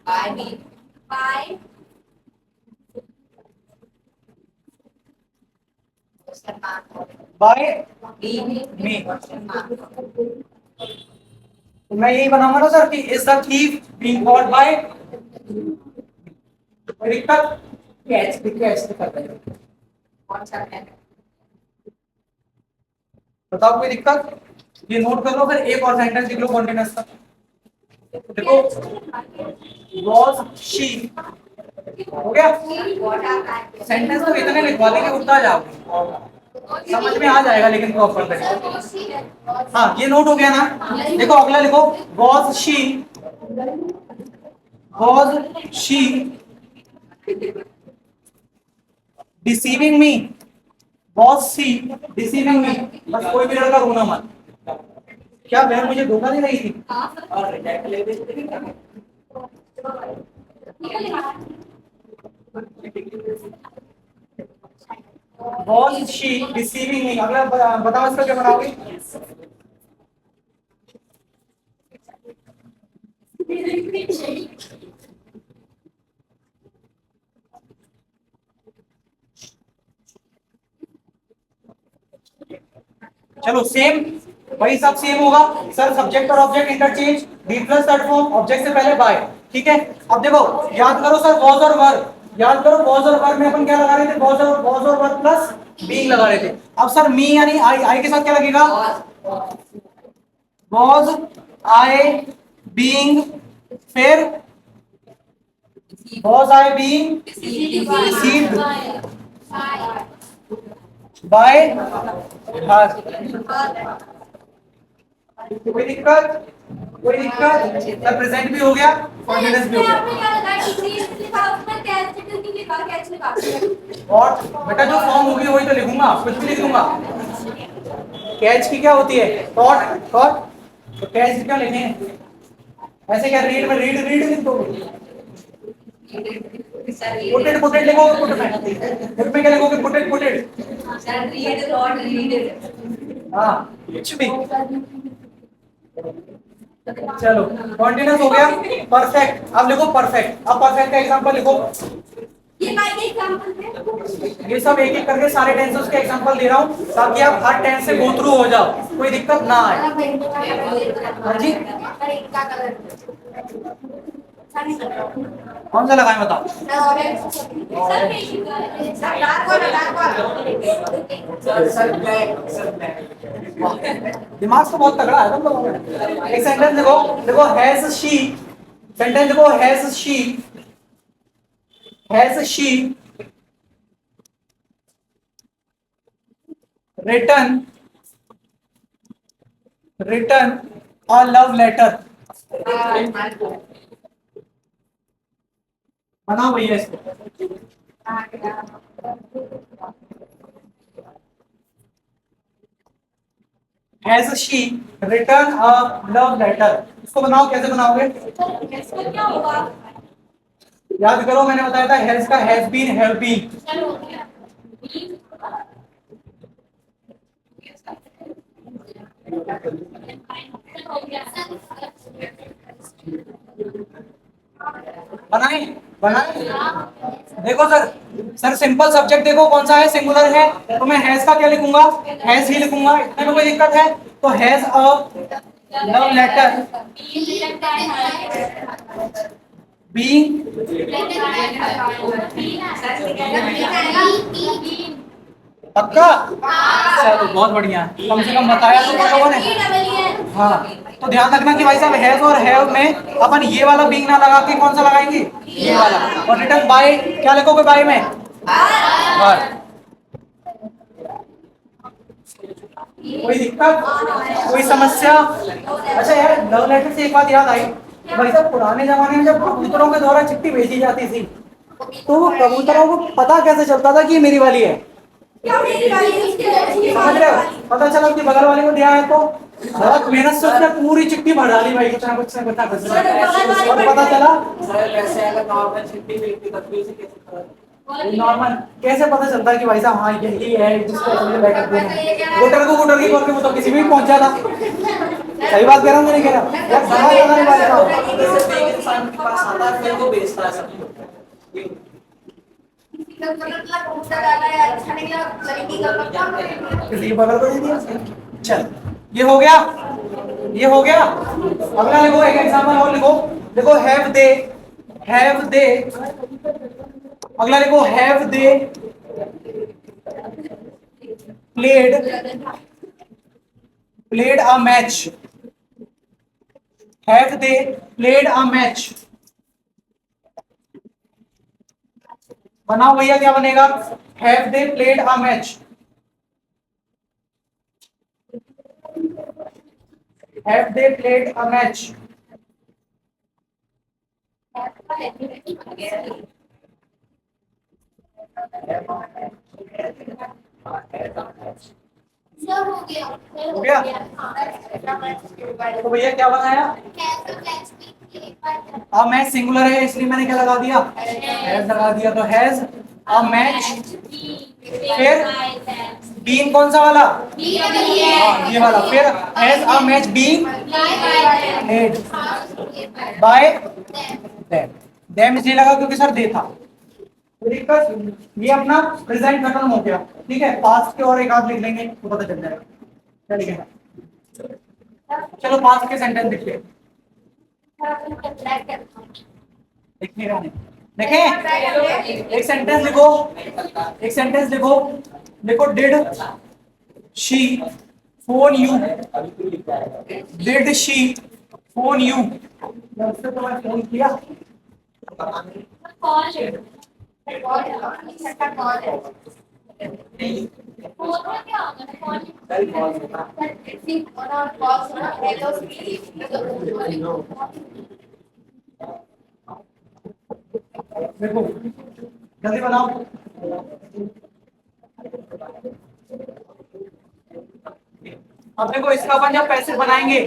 बाय मी। तो मैं यही बनाऊंगा ना सर कि is the thief being called by, दिक्कत कैच दिक्कत है, बताओ कोई दिक्कत? ये नोट कर लो, फिर एक और सेंटेंस लिख लो कॉन्टिन्यूअस का। देखो वॉज शी, हो गया सेंटेंस, तो इतने लिखवा देंगे उतना जाओगे, समझ में आ जाएगा लेकिन प्रॉपर तरीके। हाँ ये नोट हो गया ना। देखो अगला लिखो, was she deceiving me, was she deceiving me. बस कोई भी लड़का रोना मत, क्या बहन मुझे धोखा दे रही थी, और रिजेक्ट ले देती। वॉज शी डिसीविंग मी, अगला बताओ इसका क्या बनाओगे। चलो सेम, वही सब सेम होगा सर, सब्जेक्ट और object interchange, be plus third form, object से पहले बाय, ठीक है। अब देखो याद करो सर, वॉज और वर, याद करो वॉज और वर में अपन क्या लगा रहे थे, वॉज और वर प्लस बीइंग लगा रहे थे। अब सर मी यानी आई के साथ क्या लगेगा, वॉज आई बीइंग, फिर was I being received by हर। कोई दिक्कत, कोई दिक्कत? सर प्रेजेंट भी हो गया, कॉन्फिडेंस भी हो गया। और बेटा जो फॉर्म होगी वही तो लिखूंगा, कुछ भी लिख दूंगा। कैच की क्या होती है? थॉट। थॉट तो कैच क्या लिखें? ऐसे क्या रीड में रीड रीड लिख दोगे? पुटेड पुटेड लिखोगे पुट में क्या लिखोगे? Putted putted. हाँ कुछ भी। चलो कॉन्टिन्यूस हो गया। परफेक्ट अब लिखो परफेक्ट। अब परफेक्ट का एग्जांपल लिखो। ये सब एक एक करके सारे टेंसेस के एग्जांपल दे रहा हूँ ताकि आप हर टेंस से गो थ्रू हो जाओ, कोई दिक्कत ना आए। हाँ जी कौन सा लगाएं बताओ? दिमाग तो बहुत तगड़ा है तुम लोगों में। एक सेंटेंस देखो, देखो हैज शी, सेंटेंस देखो has she written a love letter. बनाओ भैया इसको। Has she written a love letter, इसको बनाओ। कैसे बनाओगे? याद करो मैंने बताया था हैज का हैज बीन हैव बीन। बनाए बनाए। देखो सर, सर सिंपल सब्जेक्ट देखो कौन सा है, सिंगुलर है तो मैं हैज का क्या लिखूंगा? हैज ही लिखूंगा। इतने में कोई दिक्कत है? तो has a love letter being. पक्का? चलो बहुत बढ़िया, कम से कम बताया तो तुम लोगों ने। हाँ तो ध्यान रखना कि भाई साहब हैज और हैव में अपन ये वाला बीइंग ना लगा के कौन सा लगाएंगे? ये वाला। और रिटर्न बाय क्या लिखोगे? बाय में बाय। कोई दिक्कत, कोई समस्या? अच्छा यार लव लेटर से एक बात याद आई, भाई साहब पुराने जमाने में जब कबूतरों के द्वारा चिट्ठी भेजी जाती थी तो वो कबूतरों को पता कैसे चलता था कि ये मेरी वाली है? समझ रहे हो? पता चला कि बगल वाले को दिया है तो बहुत मेहनत से उसने पूरी चिट्ठी भर डाली भाई, कुछ ना कुछ और पता चला। नॉर्मल कैसे पता चलता है कि भाई साहब हाँ यही है जिसको मुझे लेटर देना है? गुटर की बोल के वो तो किसी भी पहुंच जाता। सही बात कह रहा हूँ, नहीं कह रहा यार? समझ आता नहीं बात का। इंसान के पास आता है फिर वो बेचता है सब। किसी के बगल को दे दिया। चल ये हो गया, ये हो गया। अगला लिखो, एक एग्जांपल और लिखो। देखो हैव दे। अगला लिखो have they played a match. Have they played a match. बनाओ भैया क्या बनेगा? Have they played a match. Have they played a match. हो गया? तो भैया क्या बनाया? अब मैच सिंगुलर है इसलिए मैंने क्या लगा दिया? हैज लगा दिया। तो हैज अ मैच, फिर बीन कौन सा वाला? हाँ ये वाला। फिर has a match been made by them. Them इसलिए लगा क्योंकि सर दे था। तो दिक्कत ये अपना प्रेजेंट खत्म हो गया। ठीक है, पास्ट के और एक आध लिख लेंगे तो पता चल जाएगा। क्या लिखेगा? चलो पास्ट के सेंटेंस लिखिए। लिखिएगा नहीं, देखें एक सेंटेंस लिखो, एक सेंटेंस लिखो। लिखो did she phone you. Did she phone you. उससे तो मैं फोन किया। देखो जल्दी बनाओ। अब देखो इसका अपन जब पैसे बनाएंगे,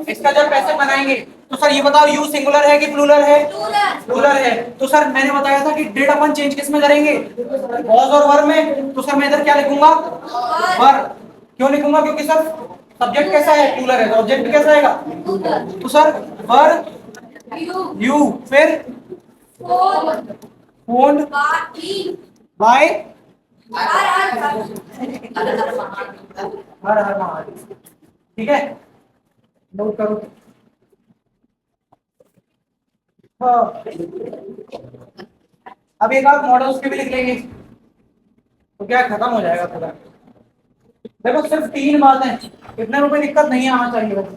इसका जब पैसे बनाएंगे तो सर ये बताओ यू सिंगुलर है कि प्लूरल है? प्लूरल है। तो सर मैंने बताया था कि डिड अपन चेंज किस में करेंगे? वॉज और वर में। तो सर मैं इधर क्या लिखूंगा? वर। क्यों लिखूंगा? क्योंकि सर सब्जेक्ट कैसा है? प्लूरल है, तो ऑब्जेक्ट कैसा आएगा? तो सर वर यू, फिर फोन बाय हर हर महादेव। ठीक है, नोट करो। हाँ। अब एक आप मॉडल्स के भी लिख लेंगे तो क्या खत्म हो जाएगा पूरा। देखो सिर्फ 3 बातें, इतने रुपए दिक्कत नहीं आना चाहिए बस।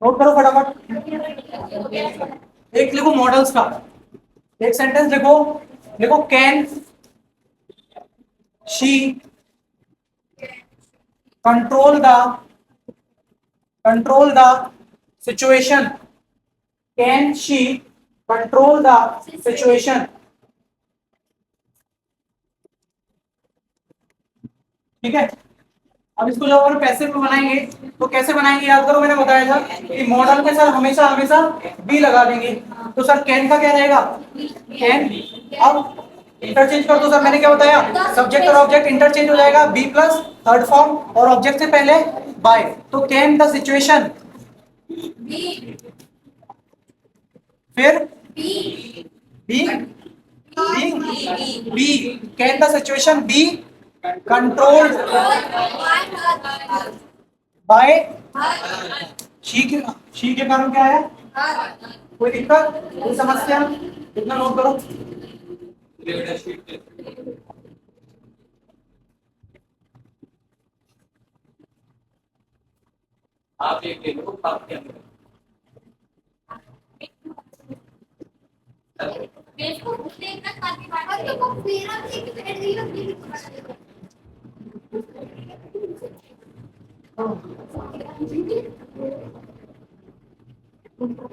नोट करो फटाफट। एक लिखो मॉडल्स का, एक सेंटेंस लिखो। लिखो can she control the situation. Can she control the situation. ठीक है। अब इसको जब अपन पैसे में बनाएंगे तो कैसे बनाएंगे? याद करो, मैंने बताया था कि मॉडल के साथ हमेशा हमेशा बी लगा देंगे। तो सर कैन का क्या रहेगा? कैन। अब इंटरचेंज कर दो। सर मैंने क्या बताया? सब्जेक्ट और ऑब्जेक्ट इंटरचेंज हो जाएगा, बी प्लस थर्ड फॉर्म और ऑब्जेक्ट से पहले बाय। तो कैन द सिचुएशन, फिर be be be can the situation be controlled by she के कारण क्या है? कोई दिक्कत, कोई समस्या? कितना नोट करो। आप एक ले लो, आप क्या इसको देखना काफी बार और तो वो मेरा भी एक पेड़ नहीं लगती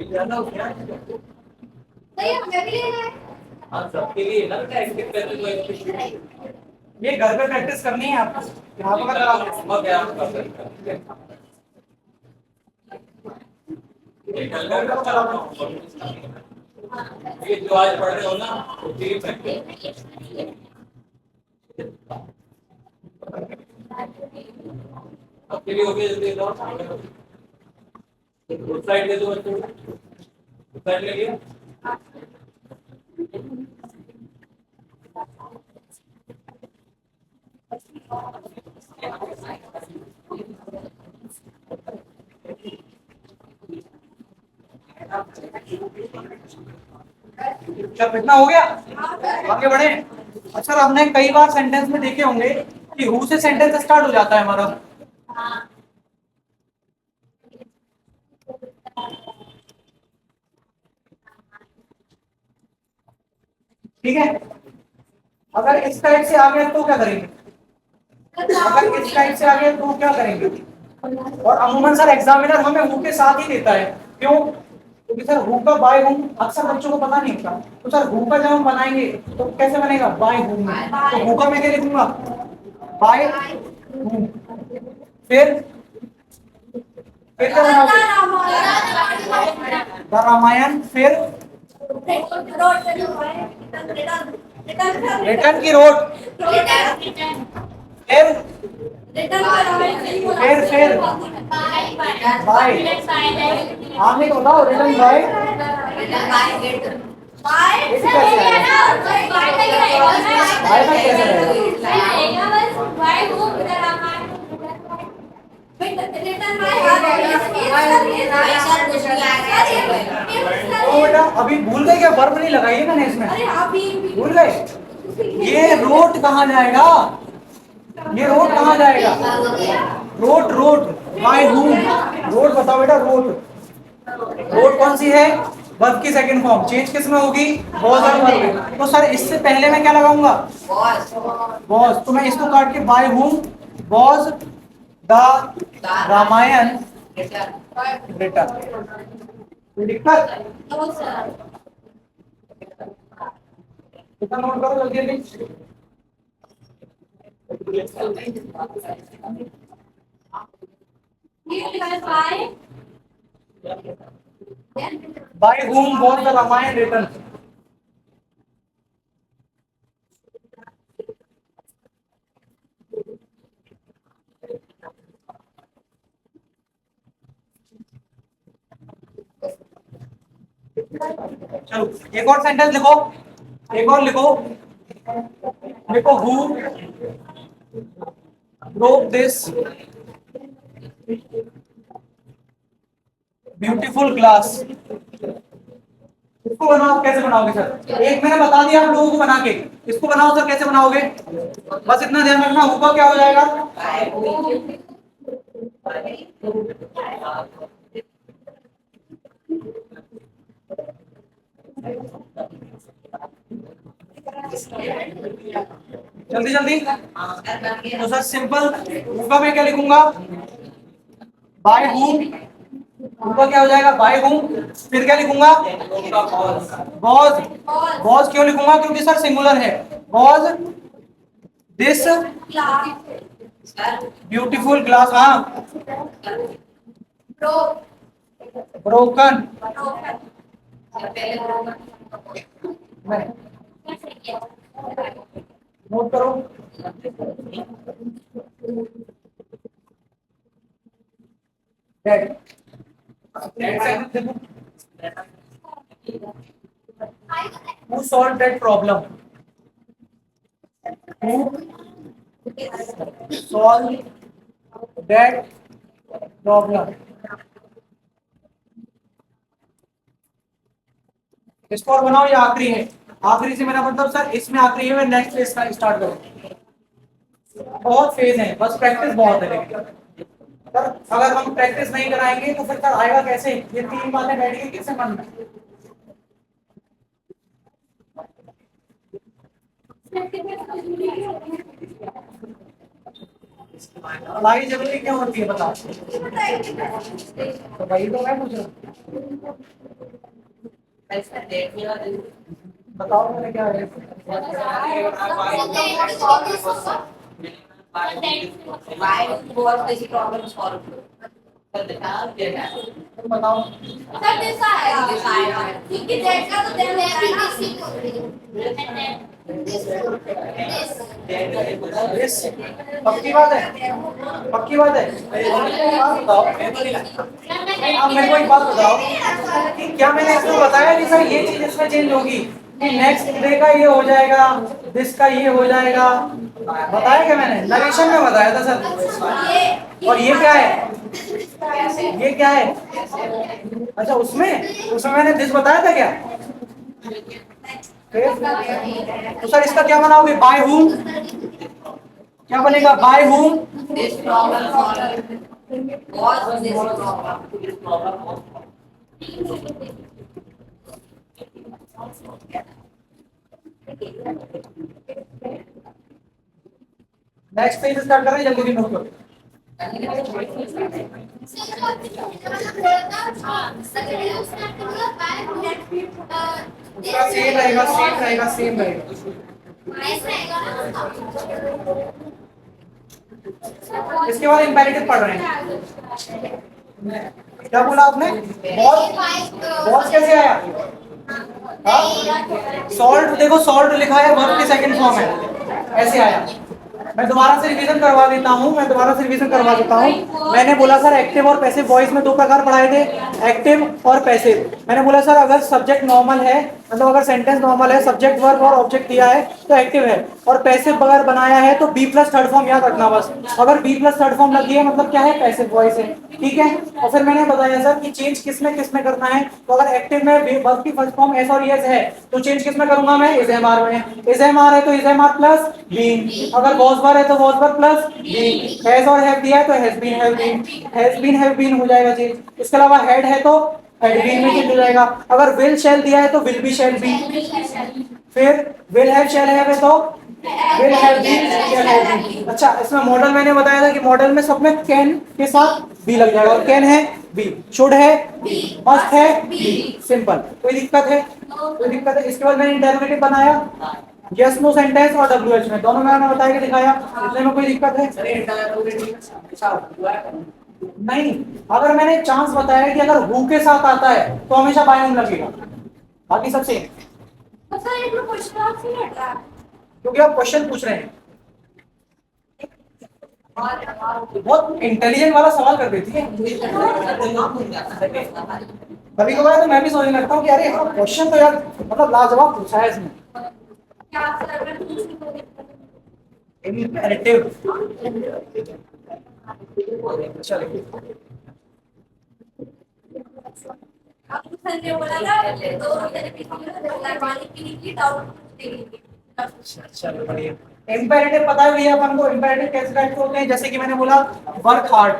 ज्यादा हो गया। नहीं हमें भी लेना है। हाँ सबके लिए ना बेटा, एक्टिव पैसे ये घर पे प्रैक्टिस करनी है आपको। यहाँ पर करा लो क्या आप कर सकते हैं। ये घर का करा लो। ये जो आज पढ़ रहे हो ना उसकी प्रैक्टिस। आपके लिए हो गया, जल्दी दो। उस साइड ले दो बच्चों को, उस साइड ले लिया। चल इतना हो गया, आगे बढ़े। अच्छा हमने कई बार सेंटेंस में देखे होंगे कि हु से सेंटेंस स्टार्ट हो जाता है हमारा। ठीक है, अगर इस टाइप से आ गया तो क्या करेंगे? अगर इस टाइप से आ गया तो क्या करेंगे? और अमूमन सर एग्जामिनर हमें हु के साथ ही देता है। क्यों? क्योंकि सर हु का बाय हूम अक्सर बच्चों को पता नहीं होता। तो सर हु का जब हम बनाएंगे तो कैसे बनेगा? Bye whom. तो हु का मैं क्या लिखूंगा? Bye whom. फिर क्या बनाओगे? द रामायण। फिर रिटर्न की रोड। फिर बाय। हाँ नहीं बताओ, रिटर्न बाय। बेटा अभी भूल गए क्या? वर्ब नहीं लगाइए मैंने इसमें, भूल गए? ये रोट कहाँ जाएगा? ये रोट कहाँ जाएगा? Wrote wrote by whom. Wrote बताओ बेटा, रोट। रोट कौन सी है? वर्ब की सेकंड फॉर्म। चेंज किस में होगी? वॉज और वर्ब में। तो सर इससे पहले मैं क्या लगाऊंगा? वॉज। तो मैं इसको काट के by whom was the Ramayan written. दिक्कत? कितना नोट करो जल्दी जल्दी। By whom was the Ramayan written? चलो एक और सेंटेंस लिखो, एक और लिखो, लिखो who wrote this beautiful glass. इसको बनाओ, कैसे बनाओगे सर? एक मैंने बता दिया आप लोगों को बना के, इसको बनाओ सर, कैसे बनाओगे? बस इतना ध्यान रखना, ऊपर क्या हो जाएगा? जल्दी जल्दी। तो सर सिंपल, ऊपर मैं क्या लिखूंगा? बाय whom, ऊपर क्या हो जाएगा? बाय whom, फिर क्या लिखूंगा? was। was क्यों लिखूंगा? क्योंकि सर सिंगुलर है। was दिस ब्यूटीफुल ग्लास, हाँ ब्रोकन। नोट करो, dead. Who solved that problem? Who solved that problem? इसको और बनाओ, ये आखिरी है। आखिरी से मेरा मतलब सर इसमें आखिरी है, मैं नेक्स्ट फेज का स्टार्ट करूँ। बहुत फेज है, बस प्रैक्टिस बहुत है। लेकिन सर अगर हम प्रैक्टिस नहीं कराएंगे तो फिर सर आएगा कैसे? ये तीन बातें बैठेंगी किससे मन में? हमारी जरूरी क्यों होती है बताओ? तो वही तो मैं पूछ रहा हूँ। बताओ मैंने क्या है? तुम बताओ। पक्की बात है, पक्की बात है। बताओ, आप मेरे को एक बात बताओ कि क्या मैंने इसमें बताया कि सर ये चीज इसमें चेंज होगी, कि नेक्स्ट डे का ये हो जाएगा, दिस का ये हो जाएगा? बताया क्या मैंने? नरेशन में बताया था सर। और ये क्या है? ये क्या है? अच्छा उसमें मैंने दिस बताया था क्या? तो सर इसका क्या बनाओगे? बाय whom, क्या बनेगा? By whom next page start कर रहे हैं, जल्दी नोट करो। उसका सेम रहेगा, सेम रहेगा, सेम रहेगा। इसके बाद इंपेरेटिव पढ़ रहे हैं। क्या बोला आपने? बॉस कैसे आया? सॉल्ट, देखो सॉल्ट लिखा है, वर्ब की सेकंड फॉर्म है, ऐसे आया। मैं दोबारा से रिवीजन करवा देता हूँ, मैंने बोला सर एक्टिव और पैसिव वॉइस में दो प्रकार पढ़ाए थे, एक्टिव और पैसिव। मैंने बोला सर अगर सब्जेक्ट नॉर्मल है, मतलब अगर सेंटेंस नॉर्मल है, सब्जेक्ट वर्ब और ऑब्जेक्ट दिया है तो एक्टिव है, और पैसिव अगर बनाया है तो बी प्लस थर्ड फॉर्म याद रखना बस। अगर बी प्लस थर्ड फॉर्म लगी है मतलब क्या है? पैसिव वॉइस है, ठीक है। और फिर मैंने बताया सर कि चेंज किसमें करना है, तो अगर एक्टिव में वर्ब की फर्स्ट फॉर्म एस और एस है तो चेंज किसमें करूंगा मैं? इज एम आर में। इज एम आर है तो is am are plus been, अगर वॉज वर है तो was were plus been, has और हैव दिया है तो हैज बीन हैव बीन हो जाएगा चेंज। इसके अलावा हेड है तो हेड बीन में चेंज हो जाएगा। अगर विल शैल दिया है तो विल बी शैल बी, फिर विल हैव शैल हैव है तो will have been shall have been. अच्छा इसमें मॉडल मैंने बताया था कि मॉडल में सब में कैन के साथ बी लग जाएगा, और कैन है बी, शुड है बी, मस्ट है बी, सिंपल। कोई दिक्कत है? कोई दिक्कत है? इसके बाद मैंने इंटरोगेटिव बनाया, यस नो सेंटेंस और डब्ल्यूएच में दोनों में मैंने बताया कि दिखाया, इतने में कोई दिक्कत है? नहीं, अगर मैंने चांस बताया कि अगर हु के साथ आता है तो हमेशा बाय ऑन लगेगा, बाकी सब सेम। क्योंकि आप क्वेश्चन पूछ रहे हैं, बहुत इंटेलिजेंट वाला सवाल कर देती है। कभी कभार तो मैं भी सोचने लगता हूँ कि अरे क्वेश्चन तो यार मतलब लाजवाब पूछा है इसने। इम्पेरेटिव, चलिए चलो बढ़िया। इम्पेरेटिव पता है भैया अपन को, इम्पेरेटिव कैसे टाइप होते हैं? जैसे कि मैंने बोला वर्क हार्ड,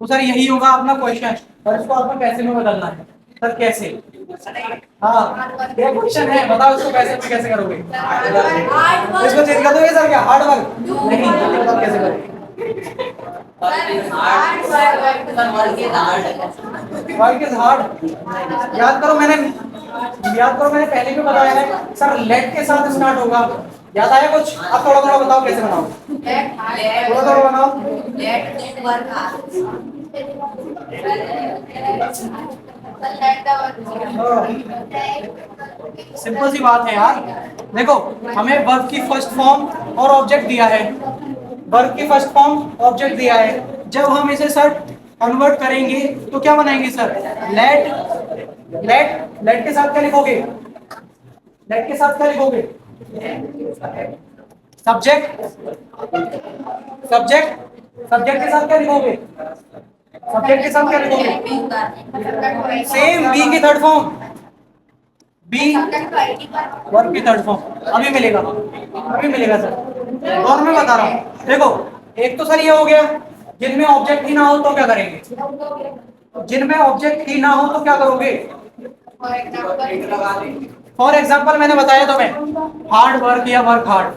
तो सर यही होगा अपना क्वेश्चन, और इसको अपन कैसे में बदलना है सर, कैसे? हाँ ये क्वेश्चन है, बताओ इसको कैसे में कैसे करोगे? तो इसको चेंज कर दोगे सर क्या? हार्ड वर्क नहीं, जल्दी बताओ कैसे करोगे? Work is hard. याद करो मैंने पहले भी बताया है सर, लेट के साथ स्टार्ट होगा। याद आया कुछ? अब थोड़ा थोड़ा बताओ कैसे बनाओ, थोड़ा थोड़ा बनाओ। सिंपल सी बात है यार, देखो हमें वर्ब की फर्स्ट फॉर्म और ऑब्जेक्ट दिया है, वर्ब की फर्स्ट फॉर्म ऑब्जेक्ट दिया है, जब हम इसे सर कन्वर्ट करेंगे तो क्या बनाएंगे सर? लेट, लेट के साथ क्या लिखोगे? लेट के साथ क्या लिखोगे? सब्जेक्ट, सब्जेक्ट, सब्जेक्ट के साथ क्या लिखोगे? सब्जेक्ट के साथ क्या लिखोगे? सेम बी की थर्ड फॉर्म, बी वर्ब की थर्ड फॉर्म। अभी मिलेगा सर, और मैं बता रहा हूँ। देखो एक तो सर ये हो गया, जिनमें ऑब्जेक्ट ही ना हो तो क्या करेंगे? जिनमें ऑब्जेक्ट ही ना हो तो क्या करोगे? फॉर एग्जाम्पल मैंने बताया तुम्हें हार्ड वर्क या वर्क हार्ड,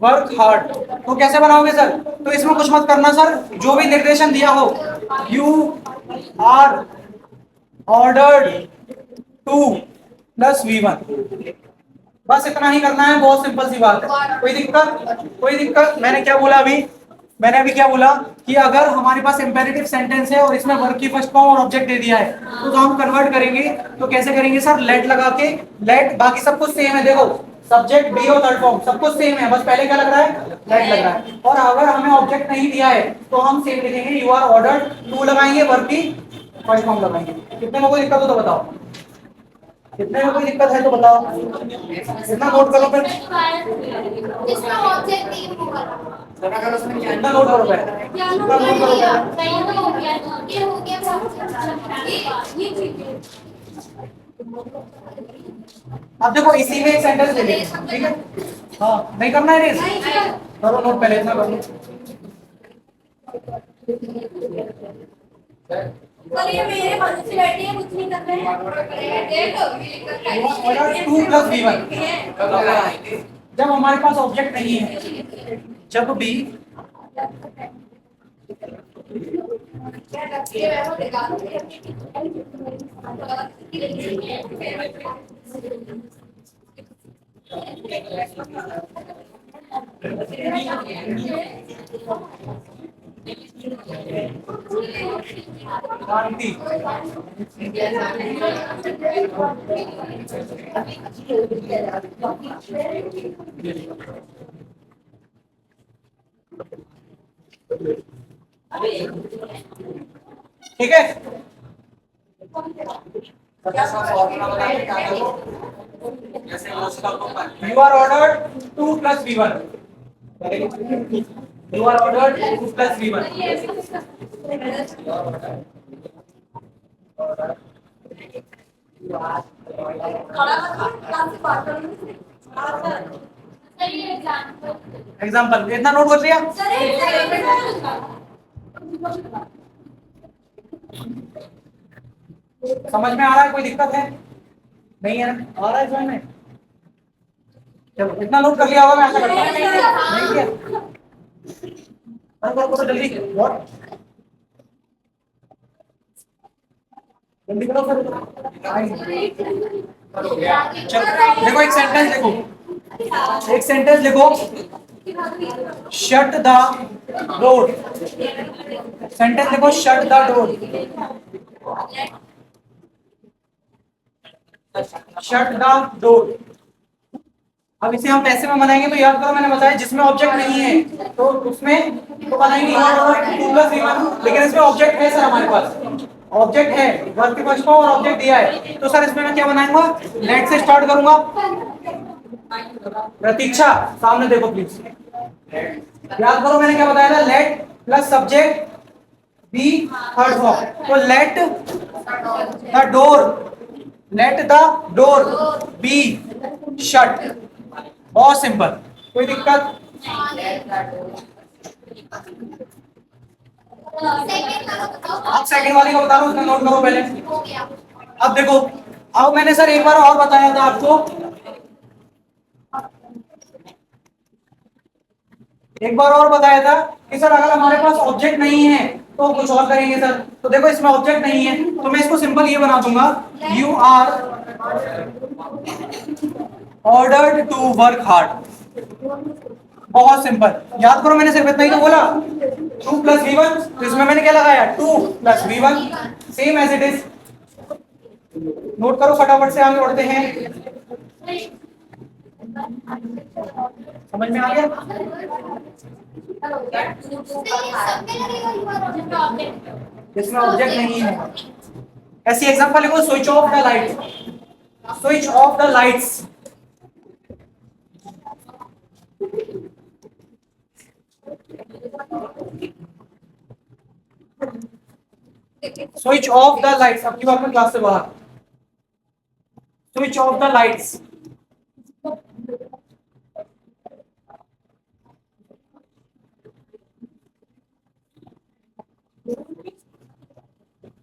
वर्क हार्ड, तो कैसे बनाओगे सर? तो इसमें कुछ मत करना सर, जो भी निर्देशन दिया हो, you are ordered to plus V1, बस इतना ही करना है, बहुत सिंपल सी बात है। कोई दिक्कत? कोई दिक्कत? मैंने क्या बोला अभी? मैंने अभी क्या बोला कि अगर हमारे पास इंपेरेटिव सेंटेंस है और इसमें वर्ब की फर्स्ट फॉर्म और ऑब्जेक्ट दे दिया है, तो हम कन्वर्ट करेंगे तो कैसे करेंगे सर? लेट लगा के, लेट, बाकी सब कुछ सेम है, देखो सब्जेक्ट बी और थर्ड फॉर्म सब कुछ सेम है, बस पहले क्या लग रहा है? लेट लग रहा है। और अगर हमें ऑब्जेक्ट नहीं दिया है तो हम सेम लिखेंगे, यू आर ऑर्डर्ड टू लगाएंगे, वर्ब की फर्स्ट फॉर्म लगाएंगे। कितने में कोई दिक्कत हो तो बताओ, कितने में कोई दिक्कत है तो बताओ, कितना नोट करो फिर, इसमें ऑब्जेक्ट नहीं होगा। कितना नोट करो पहले, कितना नोट करो पहले। ये हो गया ये अब देखो इसी में एक सेंटेंस ले लेंगे, ठीक है? हाँ नहीं करना है रेस, करो नोट पहले, इतना कर लो। पर ये मेरे मन से बैठी है, कुछ नहीं कर रहे हैं। ऑर्डर 2 प्लस V1, जब हमारे पास ऑब्जेक्ट नहीं है, जब भी शांति, ठीक है? You are ordered 2 plus V1, you are ordered 2 plus V1। Example इतना नोट कर लिया? समझ में आ रहा है? कोई दिक्कत है? नहीं है ना? आ रहा है समझ में? चलो इतना नोट कर लिया होगा, मैं आशा करता हूँ। नहीं किया? अरे करो जल्दी, व्हाट? जल्दी करो सर। चलो देखो एक सेंटेंस लिखो, एक सेंटेंस लिखो, शट द डोर। सेंटेंस लिखो, shut the door. Shut the door. अब इसे हम पैसे में बनाएंगे तो याद करो मैंने बताया जिसमें ऑब्जेक्ट नहीं है तो उसमें तो बनाएंगे टू प्लस वन, लेकिन इसमें ऑब्जेक्ट है सर, हमारे पास ऑब्जेक्ट है, वर्ब के फर्स्ट और ऑब्जेक्ट दिया है, तो सर इसमें मैं क्या बनाऊंगा, लेट से स्टार्ट करूंगा। प्रतीक्षा सामने देखो प्लीज, याद करो मैंने क्या बताया था, let plus subject be third form, तो let the door, let the door be shut. बहुत सिंपल, कोई दिक्कत? आप सेकंड वाली को बता रहा हूँ, उसका नोट करो पहले। अब देखो, अब मैंने सर एक बार और बताया था आपको, एक बार और बताया था कि सर अगर हमारे पास ऑब्जेक्ट नहीं है तो कुछ और करेंगे सर। तो देखो इसमें ऑब्जेक्ट नहीं है तो मैं इसको सिंपल ये बना दूंगा, you are ordered to work hard. बहुत सिंपल, याद करो मैंने सिर्फ इतना ही तो बोला, 2 प्लस V1, तो इसमें मैंने क्या लगाया, 2 plus V1, same as it is. Note करो फटाफट से, आगे बढ़ते हैं। समझ में आ गया? इसमें ऑब्जेक्ट नहीं है। ऐसी एग्जांपल लिखो, switch off the light, switch off the lights. Switch off the lights, अब की बात में क्लास से बाहर, स्विच ऑफ द लाइट्स।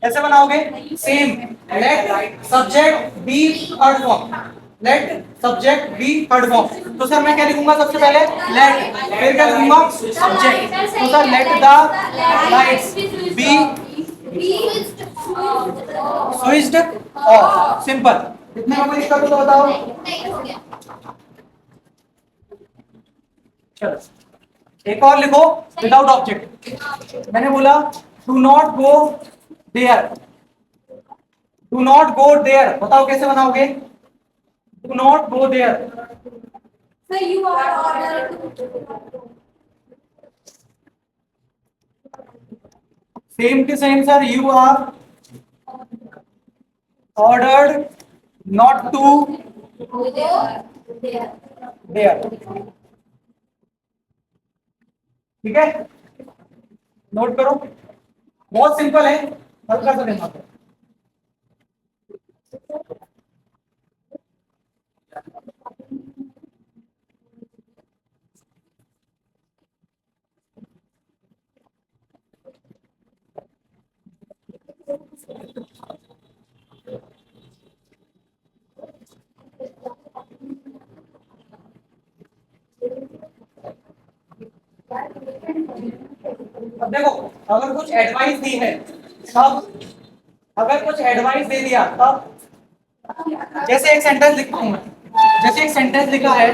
कैसे बनाओगे, same, let subject be third form, let subject be third form. तो सर मैं क्या लिखूंगा सबसे पहले, लेट, फिर क्या लिखूंगा, सब्जेक्ट, तो sir let the lights B switched off. Simple, इतने में कोई दिक्कत हो तो बताओ। चलो एक और लिखो, विदाउट ऑब्जेक्ट। मैंने बोला do not go there, do not go there, बताओ कैसे बनाओगे, do not go there. So you are ordered to. Same to same sir, you are ordered not to there. ठीक है, नोट करो, बहुत सिंपल है, हल्का सा दिमाग है। अब देखो, अगर कुछ एडवाइस दी है तब, अगर कुछ एडवाइस दे दिया तब, जैसे एक सेंटेंस लिखता हूं मैं, जैसे एक सेंटेंस लिखा है,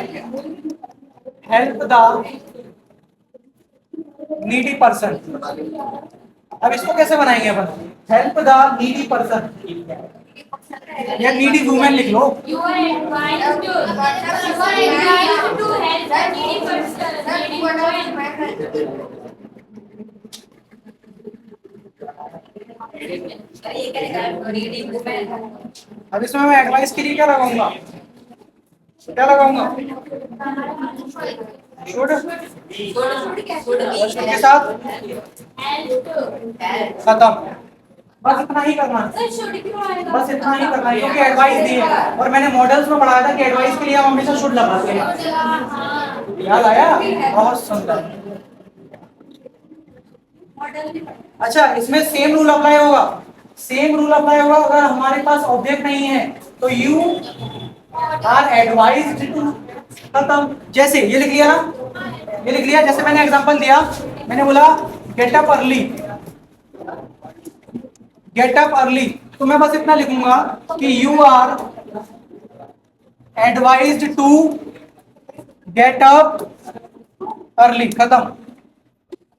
हेल्प द नीडी पर्सन। अब इसको कैसे बनाएंगे अपन, हेल्प द नीडी पर्सन, या नीडी वुमेन लिख लो। You are advised to. You are advised to help the needy person. Needy woman. अब इसमें मैं एडवाइस के लिए क्या लगाऊंगा, क्या लगाऊंगा, शुड, शुड के साथ खत्म। बस इतना ही करना है, बस इतना ही करना है, क्योंकि एडवाइस दी है और मैंने मॉडल्स में पढ़ाया था कि एडवाइस के लिए हम हमेशा शुड लगाते हैं। याद आया, बहुत सुंदर। अच्छा, इसमें सेम रूल अप्लाई होगा, सेम रूल अप्लाई होगा अगर हमारे पास ऑब्जेक्ट नहीं है तो यू आर एडवाइज्ड टू, खत्म। जैसे ये लिख लिया ना, ये लिख लिया, जैसे मैंने एग्जांपल दिया, मैंने बोला get up early, get up early, तो मैं बस इतना लिखूंगा कि you are advised to get up early, खत्म।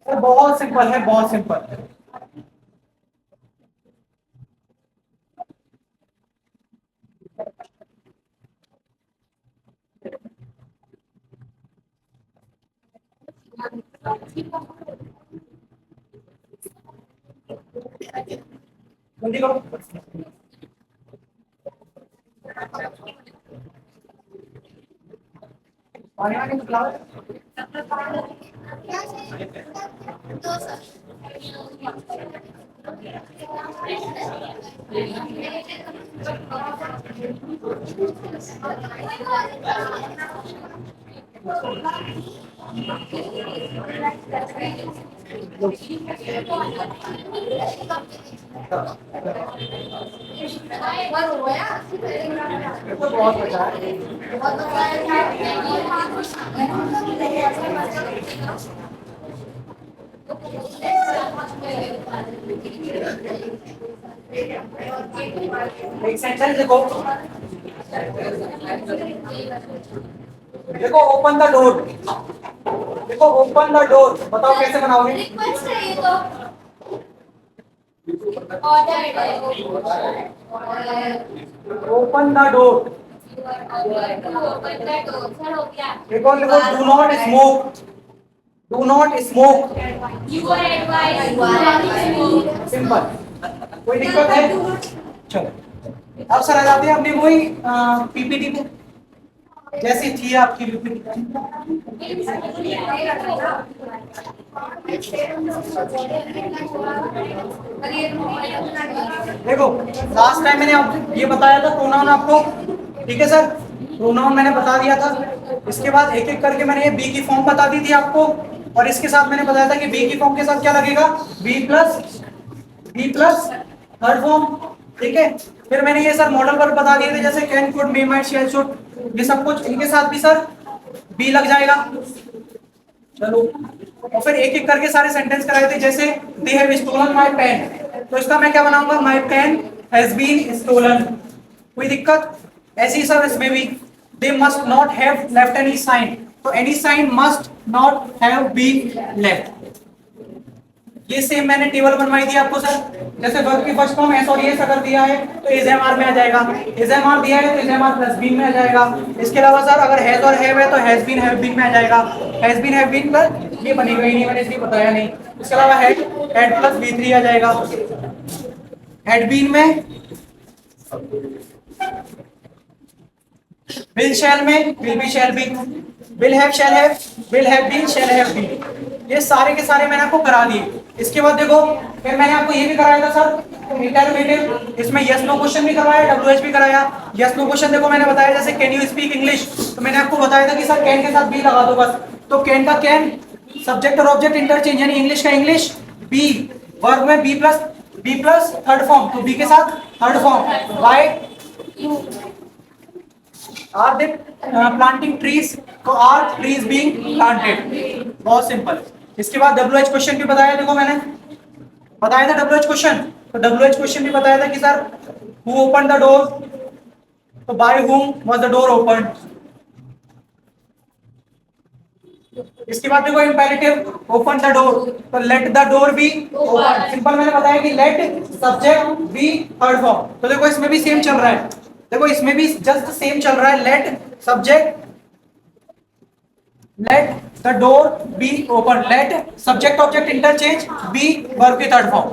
तो बहुत सिंपल है, बहुत सिंपल। जल्दी करो। पानी वानी पिलाओ। ये तो बहुत अच्छा है। एक सेंटेंस देखो, देखो ओपन द डोर, देखो ओपन द डोर, बताओ कैसे बनाओगे? रिक्वेस्ट है ये तो। ऑर्डर है। Open the door. Open the door. Sir हो गया। देखो देखो, do not smoke, do not smoke. You are advised. Simple, कोई दिक्कत है? चलो अब सर आ जाते हैं अपने वही पीपीटी पे, जैसी थी आपकी पीपीटी। देखो लास्ट टाइम मैंने आप ये बताया था प्रोनाउन आपको, ठीक है सर? प्रोनाउन मैंने बता दिया था। इसके बाद एक एक करके मैंने ये बी की फॉर्म बता दी थी आपको, और इसके साथ मैंने बताया था कि बी की फॉर्म के साथ क्या लगेगा, बी प्लस थर्ड फॉर्म, ठीक है? फिर मैंने ये सर मॉडल वर्ब बता दिए थे, जैसे can, could, may, might, shall, should, ये सब कुछ, इनके साथ भी सर बी लग जाएगा। चलो, और फिर एक एक करके सारे सेंटेंस कराए थे, जैसे they have stolen my pen, तो इसका मैं क्या बनाऊंगा, my pen has been stolen. कोई दिक्कत? ऐसे ही सर इसमें भी they must not have left any sign, तो any sign must not have been left. ये सेम मैंने टेबल बनवाई थी आपको सर, जैसे वर्ब की फर्स्ट फॉर्म एस और एस अगर दिया है तो इज एम आर में आ जाएगा, इज एम आर दिया है तो is am are plus been में आ जाएगा। इसके अलावा सर अगर हैज और हैव है तो हैज बीन हैव बीन में आ जाएगा, हैज बीन हैव बीन पर ये बनेगा ही नहीं, मैंने इसलिए बताया नहीं। इसके अलावा had had plus be three आ जाएगा, हैड बीन में, विल शैल में will be shall be, will have been shall have been, ये सारे के सारे मैंने आपको करा दिए। इसके बाद देखो फिर मैंने आपको ये भी कराया था सर इंटरोगेटिव, इसमें यस नो क्वेश्चन भी करवाया, डब्ल्यूएच भी कराया। यस नो क्वेश्चन देखो मैंने बताया, जैसे कैन यू स्पीक इंग्लिश, तो मैंने आपको बताया था कि सर कैन के साथ बी लगा दो बस, तो कैन का कैन, सब्जेक्ट और ऑब्जेक्ट इंटरचेंज, यानी इंग्लिश का इंग्लिश, बी वर्ब में बी प्लस थर्ड फॉर्म, तो बी के साथ third form, by are they planting trees, तो आर ट्रीज बीइंग प्लांटेड, बहुत सिंपल। इसके बाद डब्ल्यूएच क्वेश्चन भी बताया, देखो मैंने बताया था डब्ल्यूएच क्वेश्चन, तो डब्ल्यूएच क्वेश्चन भी बताया था कि sir who open the door, तो by whom was the door open. इसके बाद देखो इंपेरेटिव, ओपन द डोर, तो let the door be open, simple मैंने बताया कि let subject be third form, तो देखो इसमें भी सेम चल रहा है, देखो इसमें भी जस्ट सेम चल रहा है, let subject, let the door be open, let subject object interchange, be verb की थर्ड फॉर्म।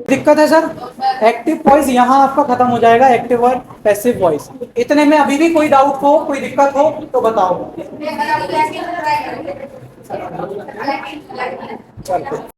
दिक्कत है सर? एक्टिव वॉइस यहाँ आपका खत्म हो जाएगा, एक्टिव और पैसिव वॉइस, इतने में अभी भी कोई डाउट हो, कोई दिक्कत हो तो बताओ। चलो।